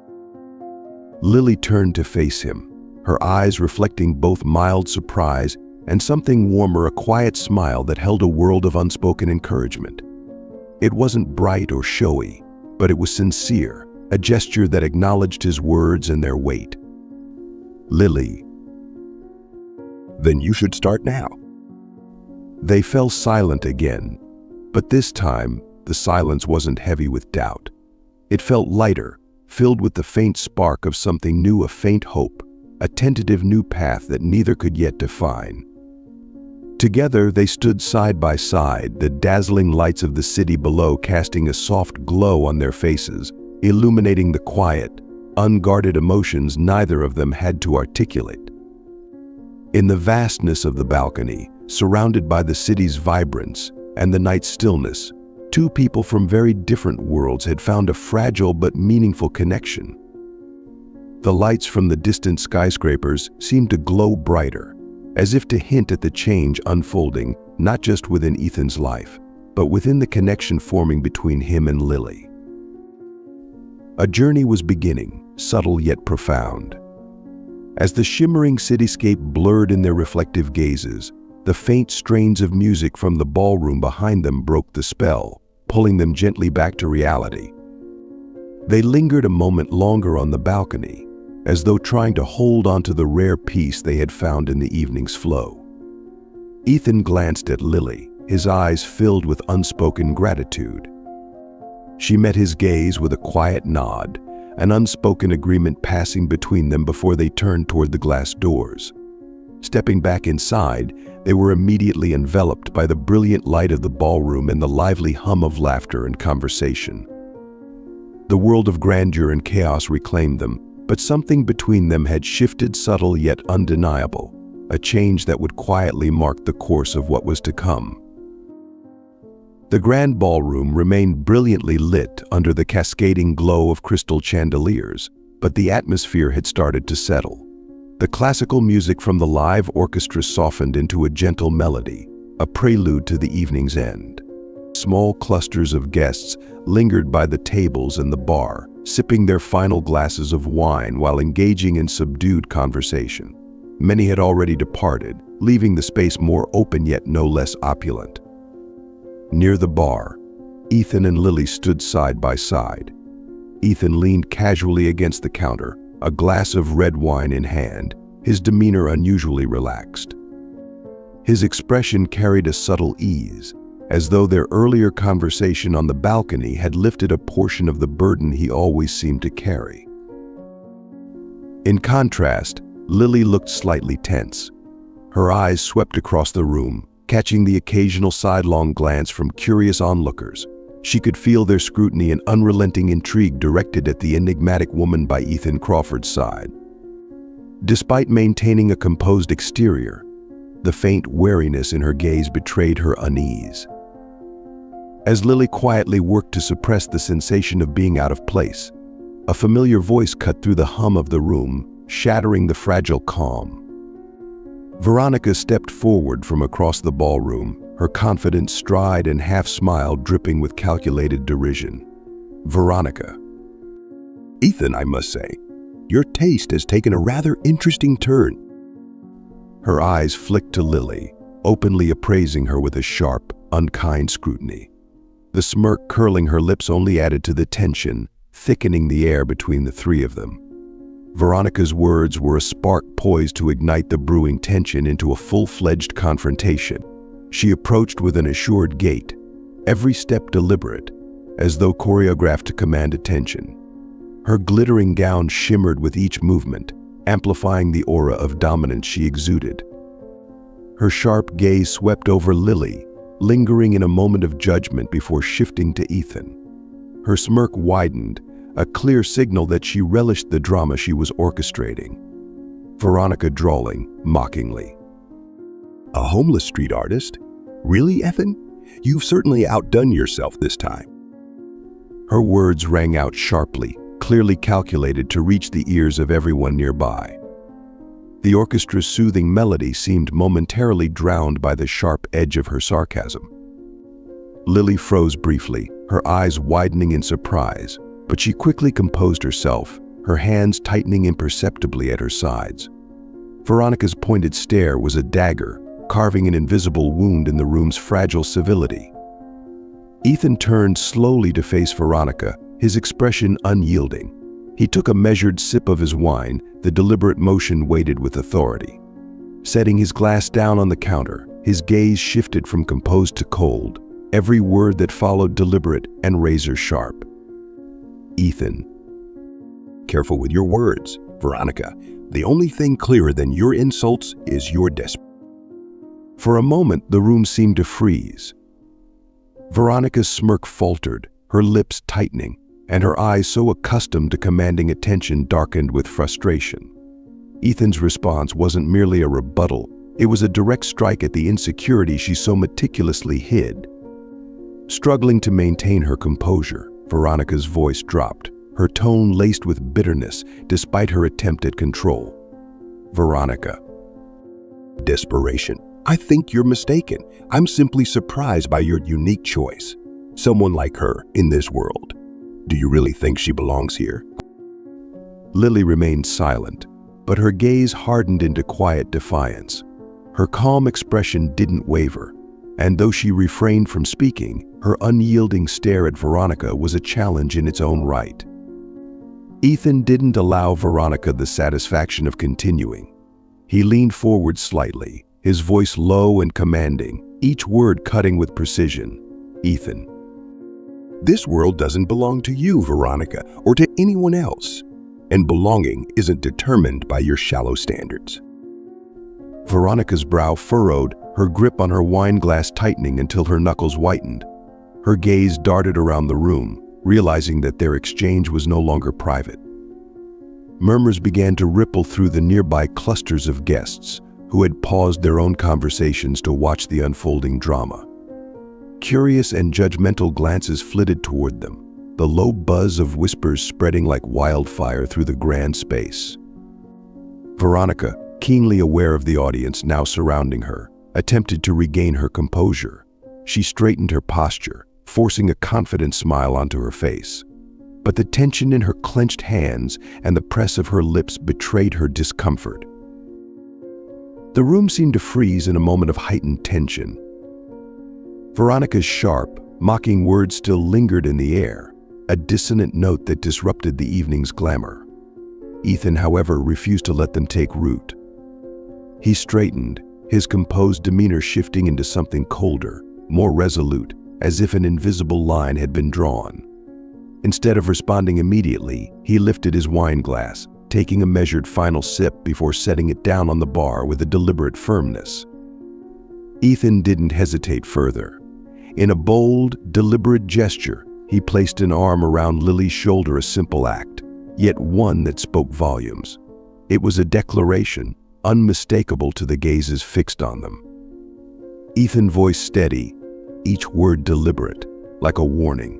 Lily turned to face him, her eyes reflecting both mild surprise and something warmer, a quiet smile that held a world of unspoken encouragement. It wasn't bright or showy, but it was sincere, a gesture that acknowledged his words and their weight. "Lily." "Then you should start now." They fell silent again, but this time the silence wasn't heavy with doubt. It felt lighter, filled with the faint spark of something new, a faint hope, a tentative new path that neither could yet define. Together they stood side by side, the dazzling lights of the city below casting a soft glow on their faces, illuminating the quiet, unguarded emotions neither of them had to articulate. In the vastness of the balcony, surrounded by the city's vibrance and the night's stillness, two people from very different worlds had found a fragile but meaningful connection. The lights from the distant skyscrapers seemed to glow brighter, as if to hint at the change unfolding not just within Ethan's life, but within the connection forming between him and Lily. A journey was beginning, subtle yet profound. As the shimmering cityscape blurred in their reflective gazes, the faint strains of music from the ballroom behind them broke the spell, pulling them gently back to reality. They lingered a moment longer on the balcony, as though trying to hold onto the rare peace they had found in the evening's flow. Ethan glanced at Lily, his eyes filled with unspoken gratitude. She met his gaze with a quiet nod, an unspoken agreement passing between them before they turned toward the glass doors. Stepping back inside, they were immediately enveloped by the brilliant light of the ballroom and the lively hum of laughter and conversation. The world of grandeur and chaos reclaimed them, but something between them had shifted, subtle yet undeniable, a change that would quietly mark the course of what was to come. The grand ballroom remained brilliantly lit under the cascading glow of crystal chandeliers, but the atmosphere had started to settle. The classical music from the live orchestra softened into a gentle melody, a prelude to the evening's end. Small clusters of guests lingered by the tables and the bar, sipping their final glasses of wine while engaging in subdued conversation. Many had already departed, leaving the space more open yet no less opulent. Near the bar, Ethan and Lily stood side by side. Ethan leaned casually against the counter, a glass of red wine in hand, his demeanor unusually relaxed. His expression carried a subtle ease, as though their earlier conversation on the balcony had lifted a portion of the burden he always seemed to carry. In contrast, Lily looked slightly tense. Her eyes swept across the room, catching the occasional sidelong glance from curious onlookers. She could feel their scrutiny and unrelenting intrigue directed at the enigmatic woman by Ethan Crawford's side. Despite maintaining a composed exterior, the faint wariness in her gaze betrayed her unease. As Lily quietly worked to suppress the sensation of being out of place, a familiar voice cut through the hum of the room, shattering the fragile calm. Veronica stepped forward from across the ballroom, her confident stride and half-smile dripping with calculated derision. "Veronica." "Ethan, I must say, your taste has taken a rather interesting turn." Her eyes flicked to Lily, openly appraising her with a sharp, unkind scrutiny. The smirk curling her lips only added to the tension, thickening the air between the three of them. Veronica's words were a spark poised to ignite the brewing tension into a full-fledged confrontation. She approached with an assured gait, every step deliberate, as though choreographed to command attention. Her glittering gown shimmered with each movement, amplifying the aura of dominance she exuded. Her sharp gaze swept over Lily, lingering in a moment of judgment before shifting to Ethan. Her smirk widened, a clear signal that she relished the drama she was orchestrating. Veronica drawling, mockingly. "A homeless street artist? Really, Ethan? You've certainly outdone yourself this time." Her words rang out sharply, clearly calculated to reach the ears of everyone nearby. The orchestra's soothing melody seemed momentarily drowned by the sharp edge of her sarcasm. Lily froze briefly, her eyes widening in surprise, but she quickly composed herself, her hands tightening imperceptibly at her sides. Veronica's pointed stare was a dagger, carving an invisible wound in the room's fragile civility. Ethan turned slowly to face Veronica, his expression unyielding. He took a measured sip of his wine, the deliberate motion weighted with authority. Setting his glass down on the counter, his gaze shifted from composed to cold, every word that followed deliberate and razor-sharp. Ethan. Careful with your words, Veronica. The only thing clearer than your insults is your desperation. For a moment, the room seemed to freeze. Veronica's smirk faltered, her lips tightening, and her eyes so accustomed to commanding attention darkened with frustration. Ethan's response wasn't merely a rebuttal, it was a direct strike at the insecurity she so meticulously hid. Struggling to maintain her composure, Veronica's voice dropped, her tone laced with bitterness despite her attempt at control. Veronica. Desperation. I think you're mistaken. I'm simply surprised by your unique choice. Someone like her in this world. Do you really think she belongs here? Lily remained silent, but her gaze hardened into quiet defiance. Her calm expression didn't waver, and though she refrained from speaking, her unyielding stare at Veronica was a challenge in its own right. Ethan didn't allow Veronica the satisfaction of continuing. He leaned forward slightly, his voice low and commanding, each word cutting with precision. Ethan. This world doesn't belong to you, Veronica, or to anyone else. And belonging isn't determined by your shallow standards. Veronica's brow furrowed, her grip on her wine glass tightening until her knuckles whitened. Her gaze darted around the room, realizing that their exchange was no longer private. Murmurs began to ripple through the nearby clusters of guests who had paused their own conversations to watch the unfolding drama. Curious and judgmental glances flitted toward them, the low buzz of whispers spreading like wildfire through the grand space. Veronica, keenly aware of the audience now surrounding her, attempted to regain her composure. She straightened her posture, forcing a confident smile onto her face. But the tension in her clenched hands and the press of her lips betrayed her discomfort. The room seemed to freeze in a moment of heightened tension. Veronica's sharp, mocking words still lingered in the air, a dissonant note that disrupted the evening's glamour. Ethan, however, refused to let them take root. He straightened, his composed demeanor shifting into something colder, more resolute, as if an invisible line had been drawn. Instead of responding immediately, he lifted his wine glass, taking a measured final sip before setting it down on the bar with a deliberate firmness. Ethan didn't hesitate further. In a bold, deliberate gesture, he placed an arm around Lily's shoulder, a simple act, yet one that spoke volumes. It was a declaration, unmistakable to the gazes fixed on them. Ethan's voice steady, each word deliberate, like a warning.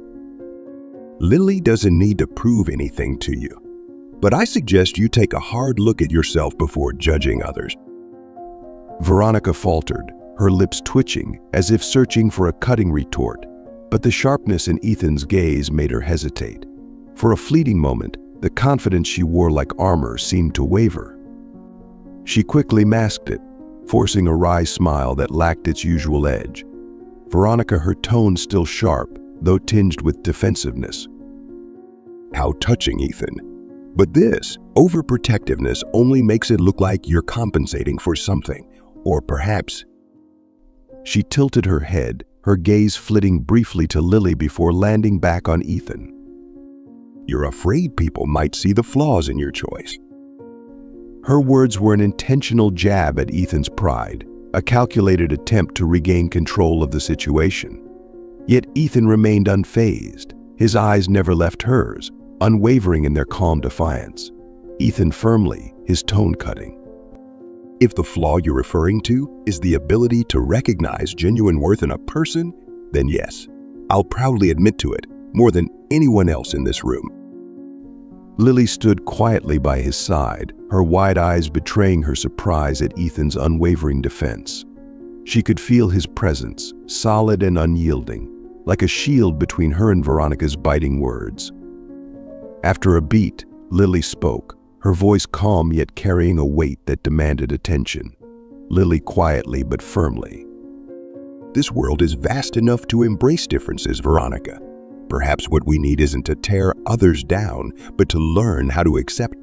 Lily doesn't need to prove anything to you, but I suggest you take a hard look at yourself before judging others. Veronica faltered, her lips twitching as if searching for a cutting retort, but the sharpness in Ethan's gaze made her hesitate. For a fleeting moment, the confidence she wore like armor seemed to waver. She quickly masked it, forcing a wry smile that lacked its usual edge. Veronica, her tone still sharp, though tinged with defensiveness. How touching, Ethan. But this overprotectiveness only makes it look like you're compensating for something, or perhaps... She tilted her head, her gaze flitting briefly to Lily before landing back on Ethan. You're afraid people might see the flaws in your choice. Her words were an intentional jab at Ethan's pride, a calculated attempt to regain control of the situation. Yet Ethan remained unfazed, his eyes never left hers, unwavering in their calm defiance. Ethan firmly, his tone cutting. If the flaw you're referring to is the ability to recognize genuine worth in a person, then yes, I'll proudly admit to it more than anyone else in this room. Lily stood quietly by his side, her wide eyes betraying her surprise at Ethan's unwavering defense. She could feel his presence, solid and unyielding, like a shield between her and Veronica's biting words. After a beat, Lily spoke, her voice calm yet carrying a weight that demanded attention. Lily quietly but firmly. This world is vast enough to embrace differences, Veronica. Perhaps what we need isn't to tear others down, but to learn how to accept.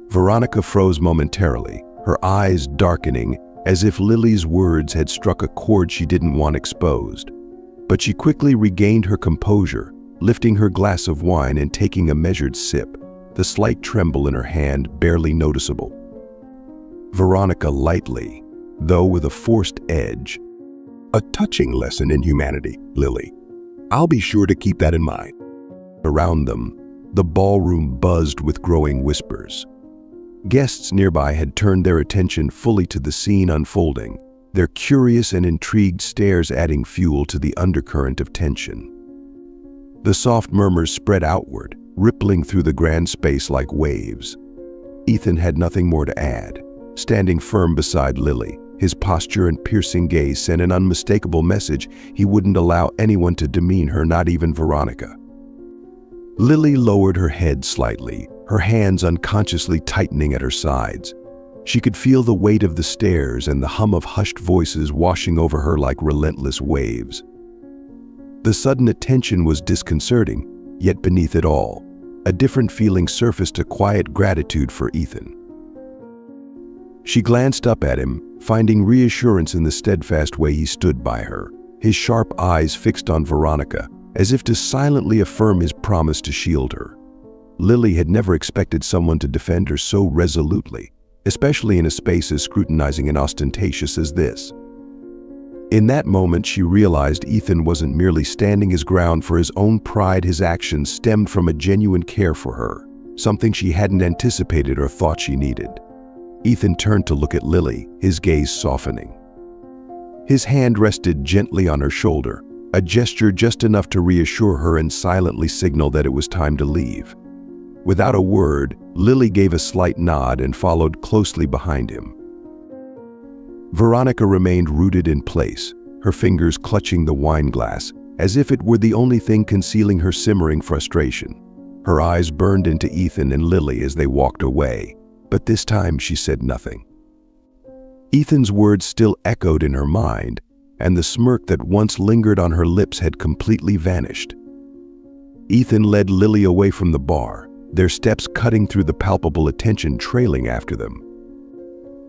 Veronica froze momentarily, her eyes darkening as if Lily's words had struck a chord she didn't want exposed. But she quickly regained her composure, lifting her glass of wine and taking a measured sip, the slight tremble in her hand barely noticeable. Veronica lightly, though with a forced edge. A touching lesson in humanity, Lily. I'll be sure to keep that in mind. Around them, the ballroom buzzed with growing whispers. Guests nearby had turned their attention fully to the scene unfolding, their curious and intrigued stares adding fuel to the undercurrent of tension. The soft murmurs spread outward, rippling through the grand space like waves. Ethan had nothing more to add. Standing firm beside Lily, his posture and piercing gaze sent an unmistakable message he wouldn't allow anyone to demean her, not even Veronica. Lily lowered her head slightly, her hands unconsciously tightening at her sides. She could feel the weight of the stairs and the hum of hushed voices washing over her like relentless waves. The sudden attention was disconcerting, yet beneath it all, a different feeling surfaced, a quiet gratitude for Ethan. She glanced up at him, finding reassurance in the steadfast way he stood by her, his sharp eyes fixed on Veronica, as if to silently affirm his promise to shield her. Lily had never expected someone to defend her so resolutely, especially in a space as scrutinizing and ostentatious as this. In that moment, she realized Ethan wasn't merely standing his ground for his own pride. His actions stemmed from a genuine care for her, something she hadn't anticipated or thought she needed. Ethan turned to look at Lily, his gaze softening. His hand rested gently on her shoulder, a gesture just enough to reassure her and silently signal that it was time to leave. Without a word, Lily gave a slight nod and followed closely behind him. Veronica remained rooted in place, her fingers clutching the wine glass, as if it were the only thing concealing her simmering frustration. Her eyes burned into Ethan and Lily as they walked away, but this time she said nothing. Ethan's words still echoed in her mind, and the smirk that once lingered on her lips had completely vanished. Ethan led Lily away from the bar, their steps cutting through the palpable attention trailing after them.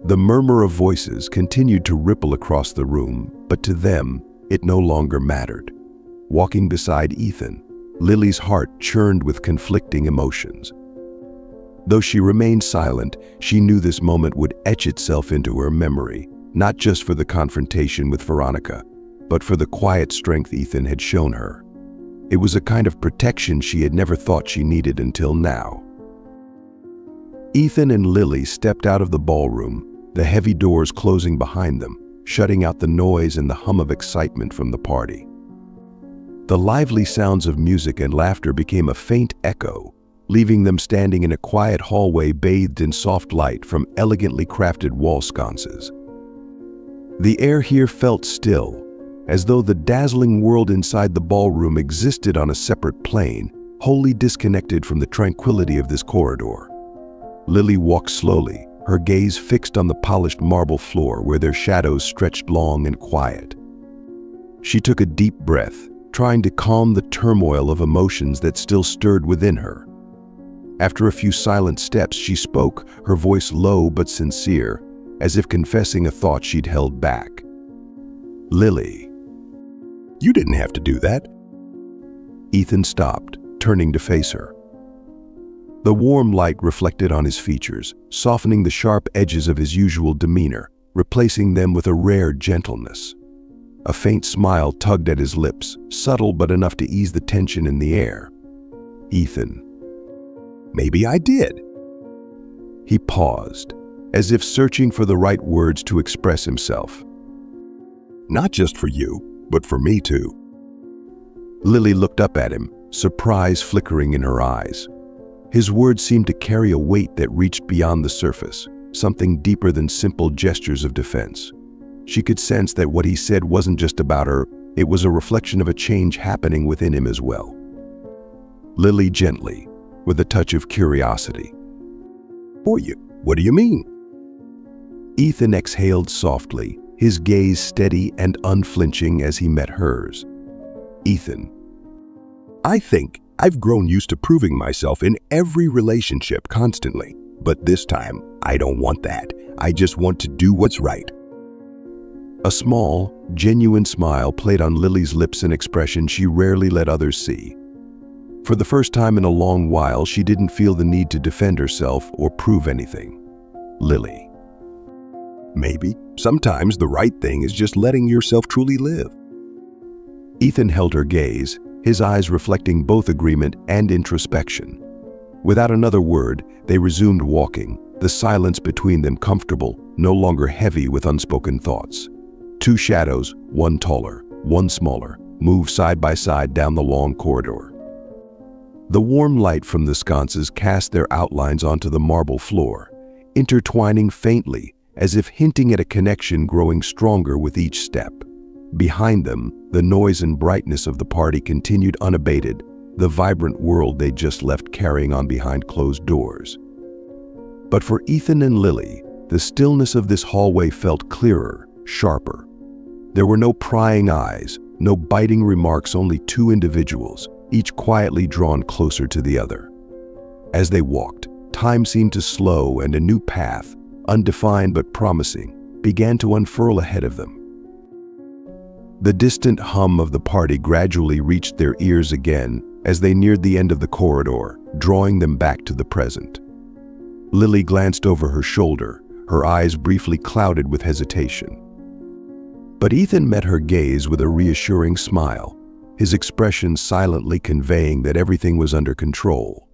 The murmur of voices continued to ripple across the room, but to them, it no longer mattered. Walking beside Ethan, Lily's heart churned with conflicting emotions. Though she remained silent, she knew this moment would etch itself into her memory, not just for the confrontation with Veronica, but for the quiet strength Ethan had shown her. It was a kind of protection she had never thought she needed until now. Ethan and Lily stepped out of the ballroom, the heavy doors closing behind them, shutting out the noise and the hum of excitement from the party. The lively sounds of music and laughter became a faint echo, leaving them standing in a quiet hallway bathed in soft light from elegantly crafted wall sconces. The air here felt still, as though the dazzling world inside the ballroom existed on a separate plane, wholly disconnected from the tranquility of this corridor. Lily walked slowly, her gaze fixed on the polished marble floor where their shadows stretched long and quiet. She took a deep breath, trying to calm the turmoil of emotions that still stirred within her. After a few silent steps, she spoke, her voice low but sincere, as if confessing a thought she'd held back. "Lily." You didn't have to do that. Ethan stopped, turning to face her. The warm light reflected on his features, softening the sharp edges of his usual demeanor, replacing them with a rare gentleness. A faint smile tugged at his lips, subtle but enough to ease the tension in the air. "Ethan." Maybe I did. He paused, as if searching for the right words to express himself. Not just for you, but for me too. Lily looked up at him, surprise flickering in her eyes. His words seemed to carry a weight that reached beyond the surface, something deeper than simple gestures of defense. She could sense that what he said wasn't just about her, it was a reflection of a change happening within him as well. Lily gently, with a touch of curiosity. For you? What do you mean? Ethan exhaled softly, his gaze steady and unflinching as he met hers. "Ethan, I think I've grown used to proving myself in every relationship constantly. But this time, I don't want that. I just want to do what's right. A small, genuine smile played on Lily's lips, an expression she rarely let others see. For the first time in a long while, she didn't feel the need to defend herself or prove anything. Lily. Maybe sometimes the right thing is just letting yourself truly live. Ethan held her gaze, his eyes reflecting both agreement and introspection. Without another word, they resumed walking, the silence between them comfortable, no longer heavy with unspoken thoughts. Two shadows, one taller, one smaller, moved side by side down the long corridor. The warm light from the sconces cast their outlines onto the marble floor, intertwining faintly, as if hinting at a connection growing stronger with each step. Behind them, the noise and brightness of the party continued unabated, the vibrant world they'd just left carrying on behind closed doors. But for Ethan and Lily, the stillness of this hallway felt clearer, sharper. There were no prying eyes, no biting remarks, only two individuals, each quietly drawn closer to the other. As they walked, time seemed to slow, and a new path, undefined but promising, began to unfurl ahead of them. The distant hum of the party gradually reached their ears again as they neared the end of the corridor, drawing them back to the present. Lily glanced over her shoulder, her eyes briefly clouded with hesitation. But Ethan met her gaze with a reassuring smile, his expression silently conveying that everything was under control.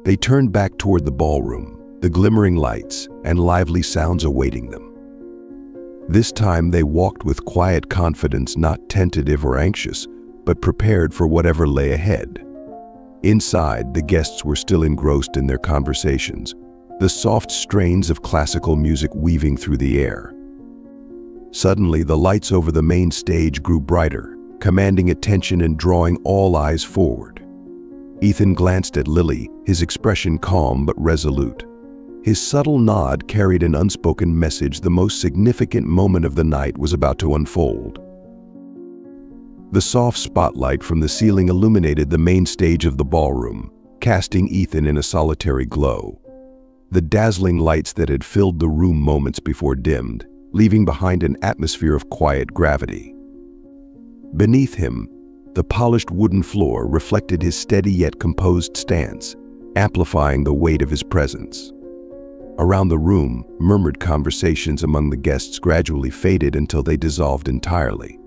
They turned back toward the ballroom, the glimmering lights and lively sounds awaiting them. This time they walked with quiet confidence, not tentative or anxious, but prepared for whatever lay ahead. Inside, the guests were still engrossed in their conversations, the soft strains of classical music weaving through the air. Suddenly, the lights over the main stage grew brighter, commanding attention and drawing all eyes forward. Ethan glanced at Lily, his expression calm but resolute. His subtle nod carried an unspoken message: the most significant moment of the night was about to unfold. The soft spotlight from the ceiling illuminated the main stage of the ballroom, casting Ethan in a solitary glow. The dazzling lights that had filled the room moments before dimmed, leaving behind an atmosphere of quiet gravity. Beneath him, the polished wooden floor reflected his steady yet composed stance, amplifying the weight of his presence. Around the room, murmured conversations among the guests gradually faded until they dissolved entirely.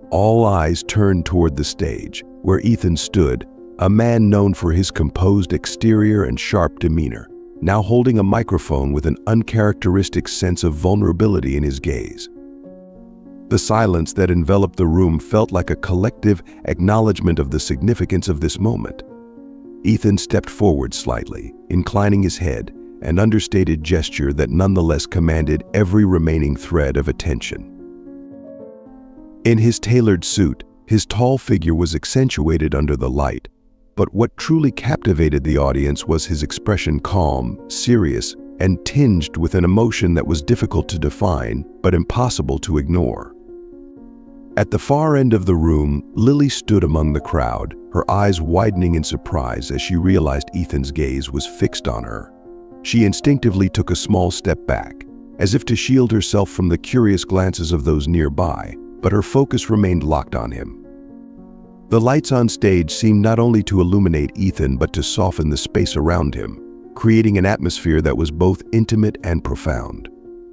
All eyes turned toward the stage, where Ethan stood, a man known for his composed exterior and sharp demeanor, now holding a microphone with an uncharacteristic sense of vulnerability in his gaze. The silence that enveloped the room felt like a collective acknowledgement of the significance of this moment. Ethan stepped forward slightly, inclining his head, an understated gesture that nonetheless commanded every remaining thread of attention. In his tailored suit, his tall figure was accentuated under the light, but what truly captivated the audience was his expression: calm, serious, and tinged with an emotion that was difficult to define but impossible to ignore. At the far end of the room, Lily stood among the crowd, her eyes widening in surprise as she realized Ethan's gaze was fixed on her. She instinctively took a small step back, as if to shield herself from the curious glances of those nearby, but her focus remained locked on him. The lights on stage seemed not only to illuminate Ethan but to soften the space around him, creating an atmosphere that was both intimate and profound.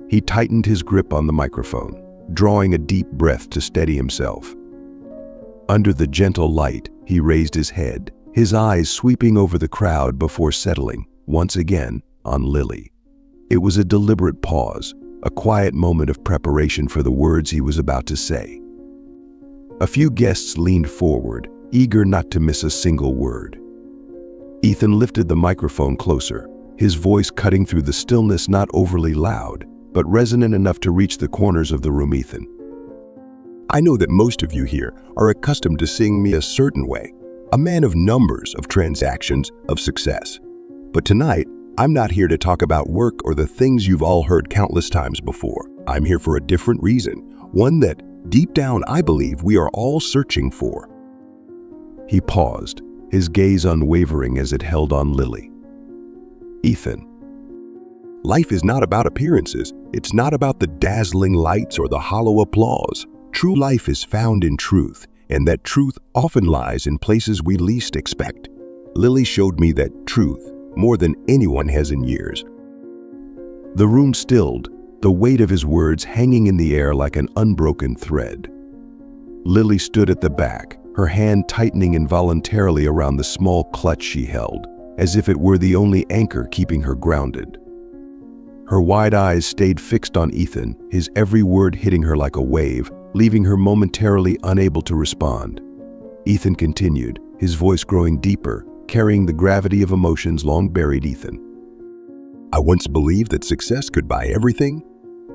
He tightened his grip on the microphone, drawing a deep breath to steady himself. Under the gentle light, he raised his head, his eyes sweeping over the crowd before settling, once again, on Lily. It was a deliberate pause, a quiet moment of preparation for the words he was about to say. A few guests leaned forward, eager not to miss a single word. Ethan lifted the microphone closer, his voice cutting through the stillness, not overly loud, but resonant enough to reach the corners of the room. Ethan. I know that most of you here are accustomed to seeing me a certain way, a man of numbers, of transactions, of success. But tonight, I'm not here to talk about work or the things you've all heard countless times before. I'm here for a different reason, one that, deep down, I believe we are all searching for. He paused, his gaze unwavering as it held on Lily. "Ethan." Life is not about appearances. It's not about the dazzling lights or the hollow applause. True life is found in truth, and that truth often lies in places we least expect. Lily showed me that truth more than anyone has in years. The room stilled, the weight of his words hanging in the air like an unbroken thread. Lily stood at the back, her hand tightening involuntarily around the small clutch she held, as if it were the only anchor keeping her grounded. Her wide eyes stayed fixed on Ethan, his every word hitting her like a wave, leaving her momentarily unable to respond. Ethan continued, his voice growing deeper, carrying the gravity of emotions long buried. "Ethan, I once believed that success could buy everything,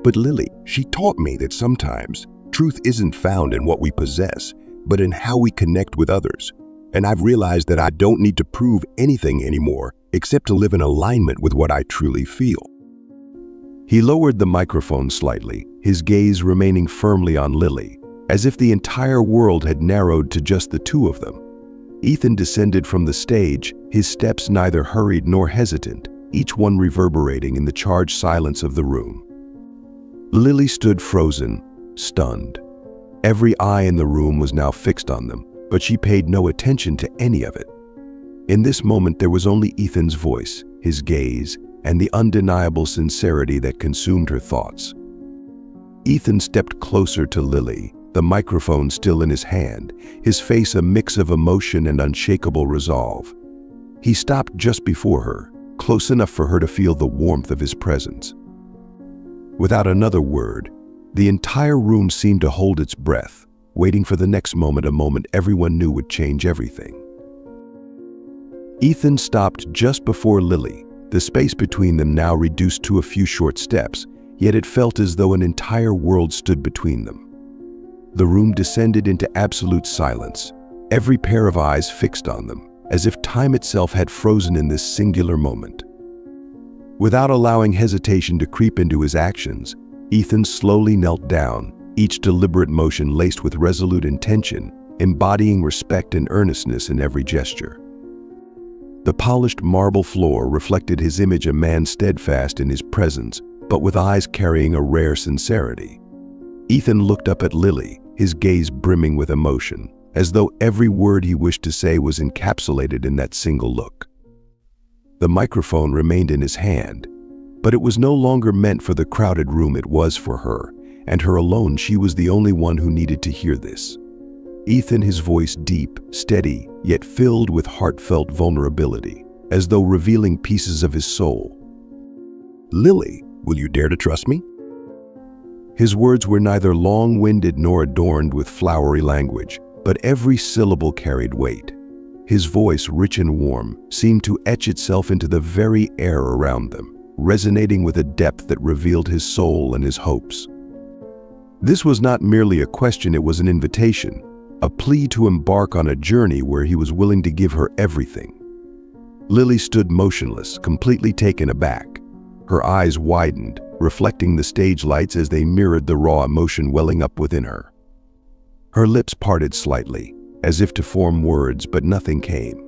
but Lily, she taught me that sometimes truth isn't found in what we possess, but in how we connect with others. And I've realized that I don't need to prove anything anymore except to live in alignment with what I truly feel." He lowered the microphone slightly, his gaze remaining firmly on Lily, as if the entire world had narrowed to just the two of them. Ethan descended from the stage, his steps neither hurried nor hesitant, each one reverberating in the charged silence of the room. Lily stood frozen, stunned. Every eye in the room was now fixed on them, but she paid no attention to any of it. In this moment there was only Ethan's voice, his gaze, and the undeniable sincerity that consumed her thoughts. Ethan stepped closer to Lily, the microphone still in his hand, his face a mix of emotion and unshakable resolve. He stopped just before her, close enough for her to feel the warmth of his presence. Without another word, the entire room seemed to hold its breath, waiting for the next moment, a moment everyone knew would change everything. Ethan stopped just before Lily, the space between them now reduced to a few short steps, yet it felt as though an entire world stood between them. The room descended into absolute silence, every pair of eyes fixed on them, as if time itself had frozen in this singular moment. Without allowing hesitation to creep into his actions, Ethan slowly knelt down, each deliberate motion laced with resolute intention, embodying respect and earnestness in every gesture. The polished marble floor reflected his image, a man steadfast in his presence, but with eyes carrying a rare sincerity. Ethan looked up at Lily, his gaze brimming with emotion, as though every word he wished to say was encapsulated in that single look. The microphone remained in his hand, but it was no longer meant for the crowded room. It was for her, and her alone. She was the only one who needed to hear this. Ethan, his voice deep, steady, yet filled with heartfelt vulnerability, as though revealing pieces of his soul. "Lily, will you dare to trust me?" His words were neither long-winded nor adorned with flowery language, but every syllable carried weight. His voice, rich and warm, seemed to etch itself into the very air around them, resonating with a depth that revealed his soul and his hopes. This was not merely a question, it was an invitation, a plea to embark on a journey where he was willing to give her everything. Lily stood motionless, completely taken aback. Her eyes widened, reflecting the stage lights as they mirrored the raw emotion welling up within her. Her lips parted slightly, as if to form words, but nothing came.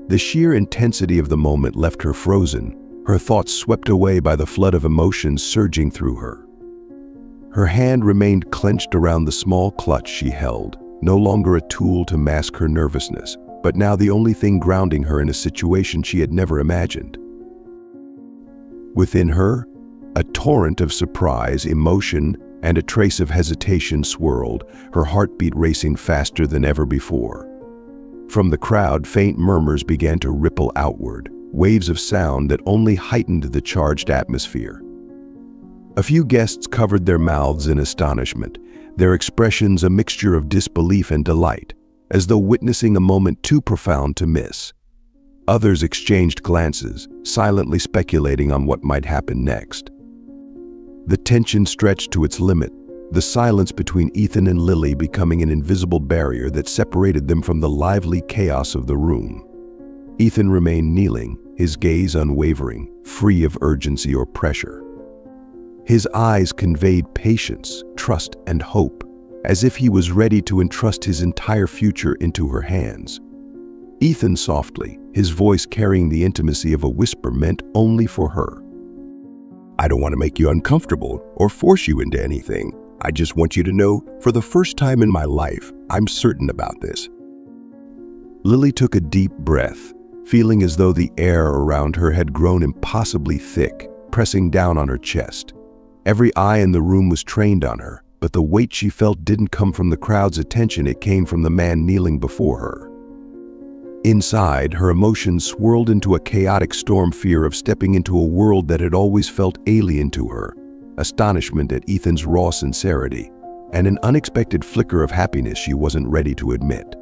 The sheer intensity of the moment left her frozen, her thoughts swept away by the flood of emotions surging through her. Her hand remained clenched around the small clutch she held, no longer a tool to mask her nervousness, but now the only thing grounding her in a situation she had never imagined. Within her, a torrent of surprise, emotion, and a trace of hesitation swirled, her heartbeat racing faster than ever before. From the crowd, faint murmurs began to ripple outward, waves of sound that only heightened the charged atmosphere. A few guests covered their mouths in astonishment, their expressions a mixture of disbelief and delight, as though witnessing a moment too profound to miss. Others exchanged glances, silently speculating on what might happen next. The tension stretched to its limit, the silence between Ethan and Lily becoming an invisible barrier that separated them from the lively chaos of the room. Ethan remained kneeling, his gaze unwavering, free of urgency or pressure. His eyes conveyed patience, trust, and hope, as if he was ready to entrust his entire future into her hands. Ethan softly, his voice carrying the intimacy of a whisper meant only for her. I don't want to make you uncomfortable or force you into anything. I just want you to know, for the first time in my life, I'm certain about this. Lily took a deep breath, feeling as though the air around her had grown impossibly thick, pressing down on her chest. Every eye in the room was trained on her, but the weight she felt didn't come from the crowd's attention, it came from the man kneeling before her. Inside, her emotions swirled into a chaotic storm, fear of stepping into a world that had always felt alien to her, astonishment at Ethan's raw sincerity, and an unexpected flicker of happiness she wasn't ready to admit.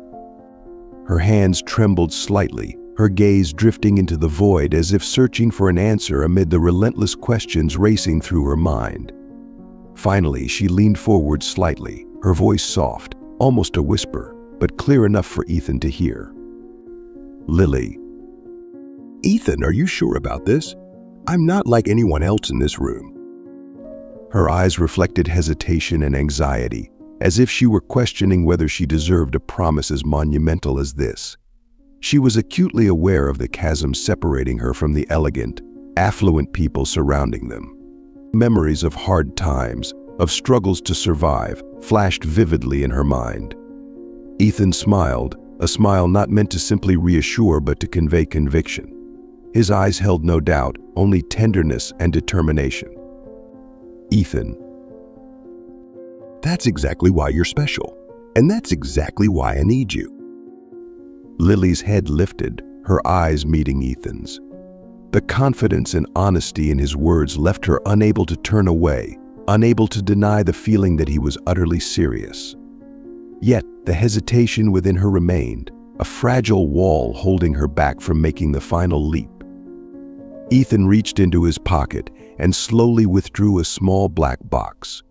Her hands trembled slightly, her gaze drifting into the void as if searching for an answer amid the relentless questions racing through her mind. Finally, she leaned forward slightly, her voice soft, almost a whisper, but clear enough for Ethan to hear. Lily. Ethan, are you sure about this? I'm not like anyone else in this room. Her eyes reflected hesitation and anxiety, as if she were questioning whether she deserved a promise as monumental as this. She was acutely aware of the chasm separating her from the elegant, affluent people surrounding them. Memories of hard times, of struggles to survive, flashed vividly in her mind. Ethan smiled, a smile not meant to simply reassure but to convey conviction. His eyes held no doubt, only tenderness and determination. Ethan. That's exactly why you're special, and that's exactly why I need you. Lily's head lifted, her eyes meeting Ethan's. The confidence and honesty in his words left her unable to turn away, unable to deny the feeling that he was utterly serious. Yet, the hesitation within her remained, a fragile wall holding her back from making the final leap. Ethan reached into his pocket and slowly withdrew a small black box.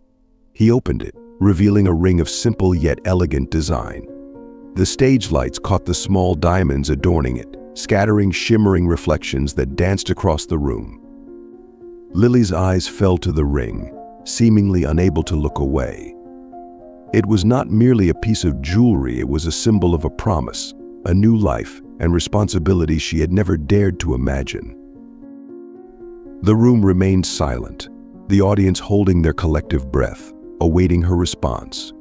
He opened it, revealing a ring of simple yet elegant design. The stage lights caught the small diamonds adorning it, scattering shimmering reflections that danced across the room. Lily's eyes fell to the ring, seemingly unable to look away. It was not merely a piece of jewelry, it was a symbol of a promise, a new life, and responsibility she had never dared to imagine. The room remained silent, the audience holding their collective breath, awaiting her response.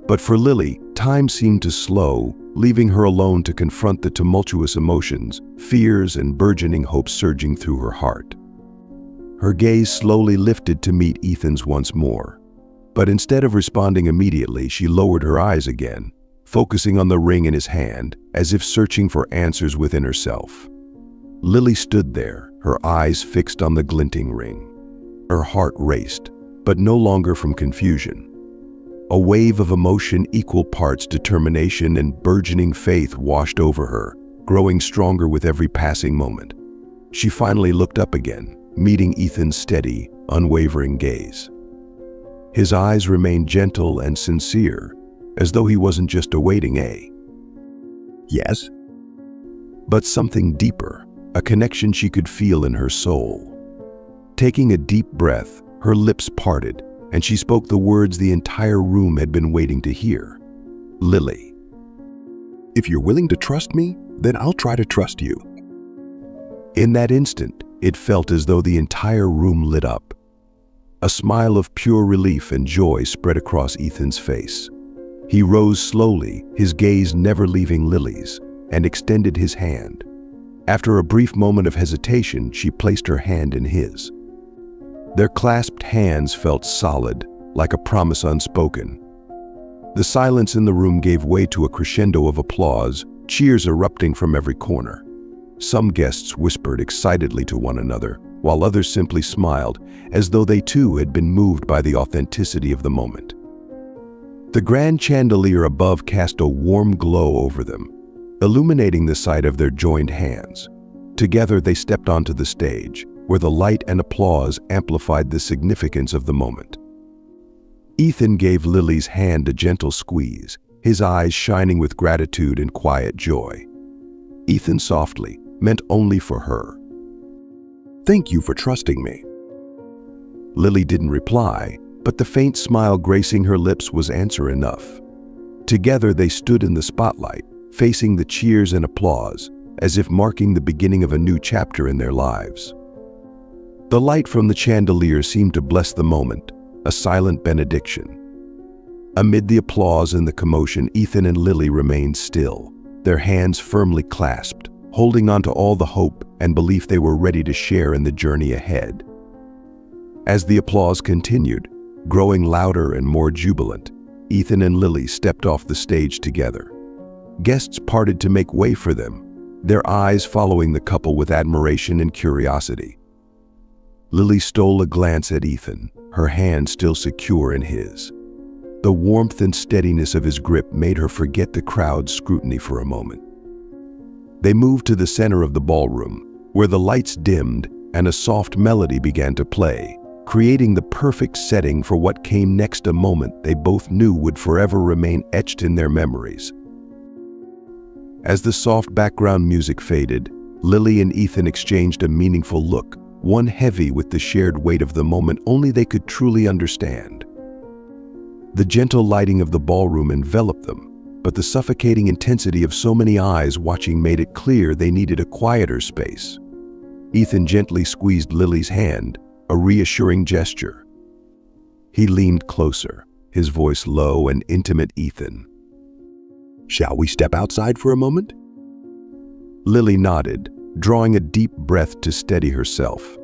But for Lily, time seemed to slow, leaving her alone to confront the tumultuous emotions, fears, and burgeoning hopes surging through her heart. Her gaze slowly lifted to meet Ethan's once more. But instead of responding immediately, she lowered her eyes again, focusing on the ring in his hand, as if searching for answers within herself. Lily stood there, her eyes fixed on the glinting ring. Her heart raced, but no longer from confusion. A wave of emotion, equal parts determination and burgeoning faith, washed over her, growing stronger with every passing moment. She finally looked up again, meeting Ethan's steady, unwavering gaze. His eyes remained gentle and sincere, as though he wasn't just awaiting a yes, but something deeper, a connection she could feel in her soul. Taking a deep breath, her lips parted, and she spoke the words the entire room had been waiting to hear. Lily. If you're willing to trust me, then I'll try to trust you. In that instant, it felt as though the entire room lit up. A smile of pure relief and joy spread across Ethan's face. He rose slowly, his gaze never leaving Lily's, and extended his hand. After a brief moment of hesitation, she placed her hand in his. Their clasped hands felt solid, like a promise unspoken. The silence in the room gave way to a crescendo of applause, cheers erupting from every corner. Some guests whispered excitedly to one another, while others simply smiled, as though they too had been moved by the authenticity of the moment. The grand chandelier above cast a warm glow over them, illuminating the sight of their joined hands. Together they stepped onto the stage, where the light and applause amplified the significance of the moment. Ethan gave Lily's hand a gentle squeeze, his eyes shining with gratitude and quiet joy. Ethan softly, meant only for her. Thank you for trusting me. Lily didn't reply, but the faint smile gracing her lips was answer enough. Together they stood in the spotlight, facing the cheers and applause, as if marking the beginning of a new chapter in their lives. The light from the chandelier seemed to bless the moment, a silent benediction. Amid the applause and the commotion, Ethan and Lily remained still, their hands firmly clasped, holding on to all the hope and belief they were ready to share in the journey ahead. As the applause continued, growing louder and more jubilant, Ethan and Lily stepped off the stage together. Guests parted to make way for them, their eyes following the couple with admiration and curiosity. Lily stole a glance at Ethan, her hand still secure in his. The warmth and steadiness of his grip made her forget the crowd's scrutiny for a moment. They moved to the center of the ballroom, where the lights dimmed and a soft melody began to play, creating the perfect setting for what came next, a moment they both knew would forever remain etched in their memories. As the soft background music faded, Lily and Ethan exchanged a meaningful look, one heavy with the shared weight of the moment only they could truly understand. The gentle lighting of the ballroom enveloped them, but the suffocating intensity of so many eyes watching made it clear they needed a quieter space. Ethan gently squeezed Lily's hand, a reassuring gesture. He leaned closer, his voice low and intimate. "Ethan, Shall we step outside for a moment?" Lily nodded, drawing a deep breath to steady herself.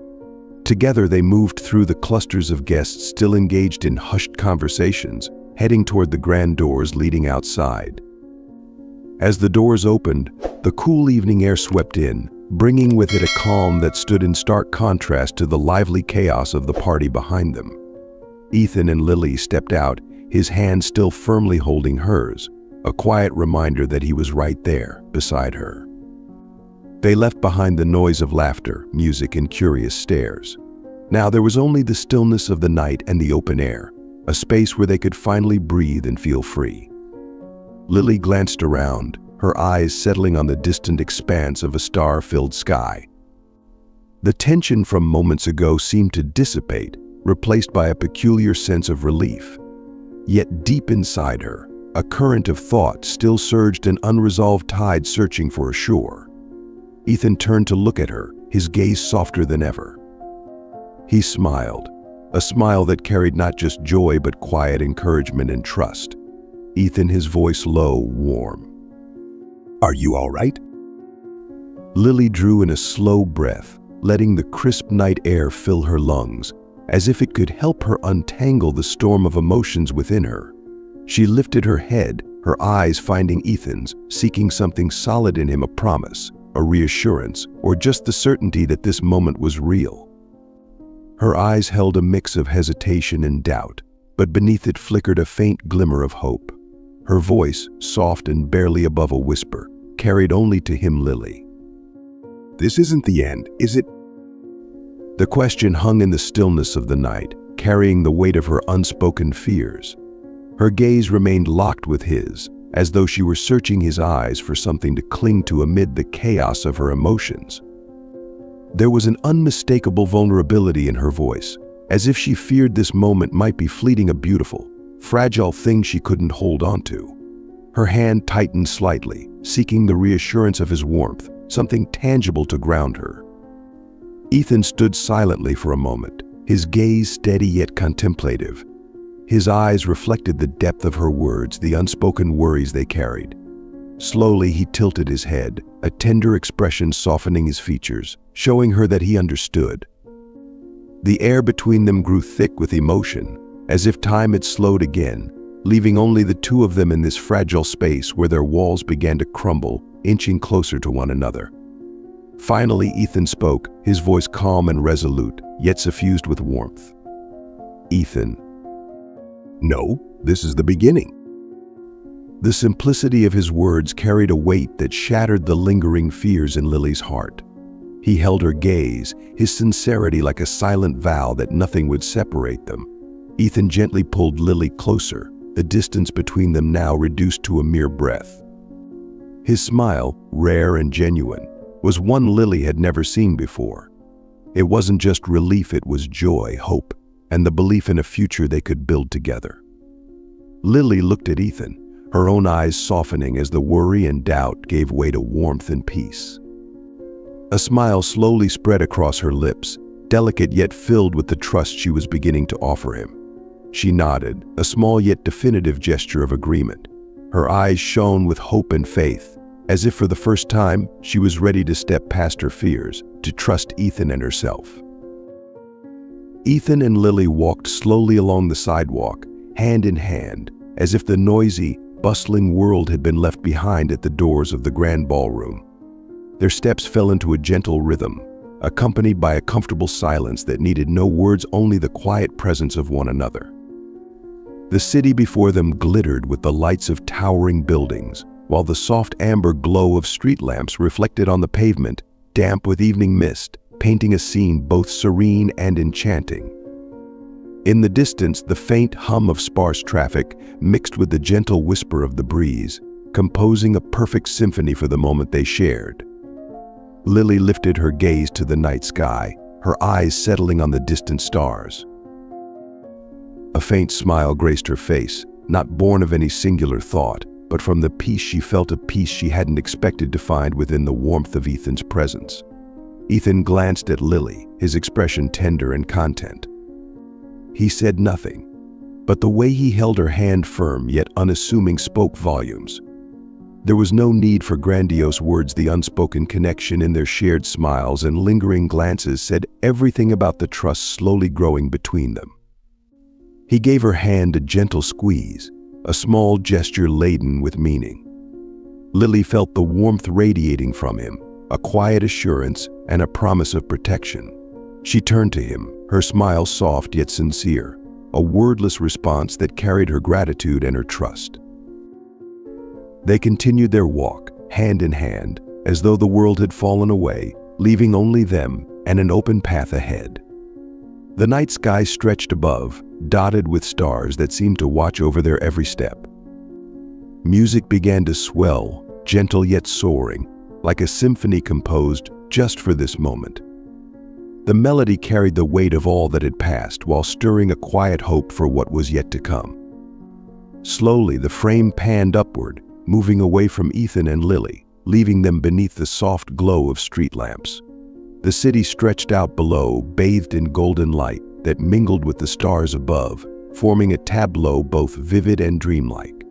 Together they moved through the clusters of guests still engaged in hushed conversations, heading toward the grand doors leading outside. As the doors opened, the cool evening air swept in, bringing with it a calm that stood in stark contrast to the lively chaos of the party behind them. Ethan and Lily stepped out, his hand still firmly holding hers, a quiet reminder that he was right there, beside her. They left behind the noise of laughter, music, and curious stares. Now there was only the stillness of the night and the open air, a space where they could finally breathe and feel free. Lily glanced around, her eyes settling on the distant expanse of a star-filled sky. The tension from moments ago seemed to dissipate, replaced by a peculiar sense of relief. Yet deep inside her, a current of thought still surged, an unresolved tide searching for a shore. Ethan turned to look at her, his gaze softer than ever. He smiled, a smile that carried not just joy but quiet encouragement and trust. Ethan, his voice low, warm. "Are you all right?" Lily drew in a slow breath, letting the crisp night air fill her lungs, as if it could help her untangle the storm of emotions within her. She lifted her head, her eyes finding Ethan's, seeking something solid in him, a promise, a reassurance, or just the certainty that this moment was real. Her eyes held a mix of hesitation and doubt, but beneath it flickered a faint glimmer of hope. Her voice, soft and barely above a whisper, carried only to him, "Lily, "This isn't the end, is it?" The question hung in the stillness of the night, carrying the weight of her unspoken fears. Her gaze remained locked with his, as though she were searching his eyes for something to cling to amid the chaos of her emotions. There was an unmistakable vulnerability in her voice, as if she feared this moment might be fleeting, a beautiful, fragile thing she couldn't hold on to. Her hand tightened slightly, seeking the reassurance of his warmth, something tangible to ground her. Ethan stood silently for a moment, his gaze steady yet contemplative. His eyes reflected the depth of her words, the unspoken worries they carried. Slowly he tilted his head, a tender expression softening his features, showing her that he understood. The air between them grew thick with emotion, as if time had slowed again, leaving only the two of them in this fragile space where their walls began to crumble, inching closer to one another. Finally, Ethan spoke, his voice calm and resolute, yet suffused with warmth. "Ethan." "No, this is the beginning." The simplicity of his words carried a weight that shattered the lingering fears in Lily's heart. He held her gaze, his sincerity like a silent vow that nothing would separate them. Ethan gently pulled Lily closer, the distance between them now reduced to a mere breath. His smile, rare and genuine, was one Lily had never seen before. It wasn't just relief, it was joy, hope, and the belief in a future they could build together. Lily looked at Ethan, her own eyes softening as the worry and doubt gave way to warmth and peace. A smile slowly spread across her lips, delicate yet filled with the trust she was beginning to offer him. She nodded, a small yet definitive gesture of agreement. Her eyes shone with hope and faith, as if for the first time she was ready to step past her fears, to trust Ethan and herself. Ethan and Lily walked slowly along the sidewalk, hand in hand, as if the noisy, bustling world had been left behind at the doors of the grand ballroom. Their steps fell into a gentle rhythm, accompanied by a comfortable silence that needed no words, only the quiet presence of one another. The city before them glittered with the lights of towering buildings, while the soft amber glow of street lamps reflected on the pavement, damp with evening mist, painting a scene both serene and enchanting. In the distance, the faint hum of sparse traffic mixed with the gentle whisper of the breeze, composing a perfect symphony for the moment they shared. Lily lifted her gaze to the night sky, her eyes settling on the distant stars. A faint smile graced her face, not born of any singular thought, but from the peace she felt, a peace she hadn't expected to find within the warmth of Ethan's presence. Ethan glanced at Lily, his expression tender and content. He said nothing, but the way he held her hand firm yet unassuming spoke volumes. There was no need for grandiose words. The unspoken connection in their shared smiles and lingering glances said everything about the trust slowly growing between them. He gave her hand a gentle squeeze, a small gesture laden with meaning. Lily felt the warmth radiating from him, a quiet assurance and a promise of protection. She turned to him, her smile soft yet sincere, a wordless response that carried her gratitude and her trust. They continued their walk, hand in hand, as though the world had fallen away, leaving only them and an open path ahead. The night sky stretched above, dotted with stars that seemed to watch over their every step. Music began to swell, gentle yet soaring, like a symphony composed just for this moment. The melody carried the weight of all that had passed while stirring a quiet hope for what was yet to come. Slowly, the frame panned upward, moving away from Ethan and Lily, leaving them beneath the soft glow of street lamps. The city stretched out below, bathed in golden light that mingled with the stars above, forming a tableau both vivid and dreamlike.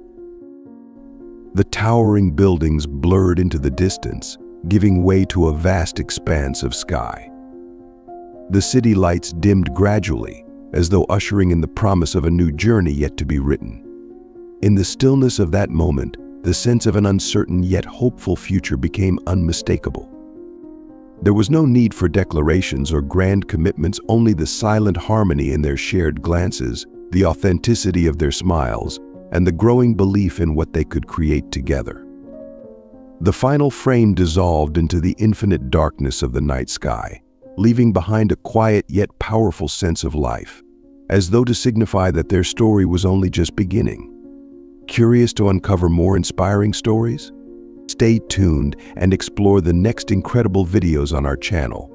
The towering buildings blurred into the distance, giving way to a vast expanse of sky. The city lights dimmed gradually, as though ushering in the promise of a new journey yet to be written. In the stillness of that moment, the sense of an uncertain yet hopeful future became unmistakable. There was no need for declarations or grand commitments, only the silent harmony in their shared glances, the authenticity of their smiles, and the growing belief in what they could create together. The final frame dissolved into the infinite darkness of the night sky, leaving behind a quiet yet powerful sense of life, as though to signify that their story was only just beginning. Curious to uncover more inspiring stories? Stay tuned and explore the next incredible videos on our channel.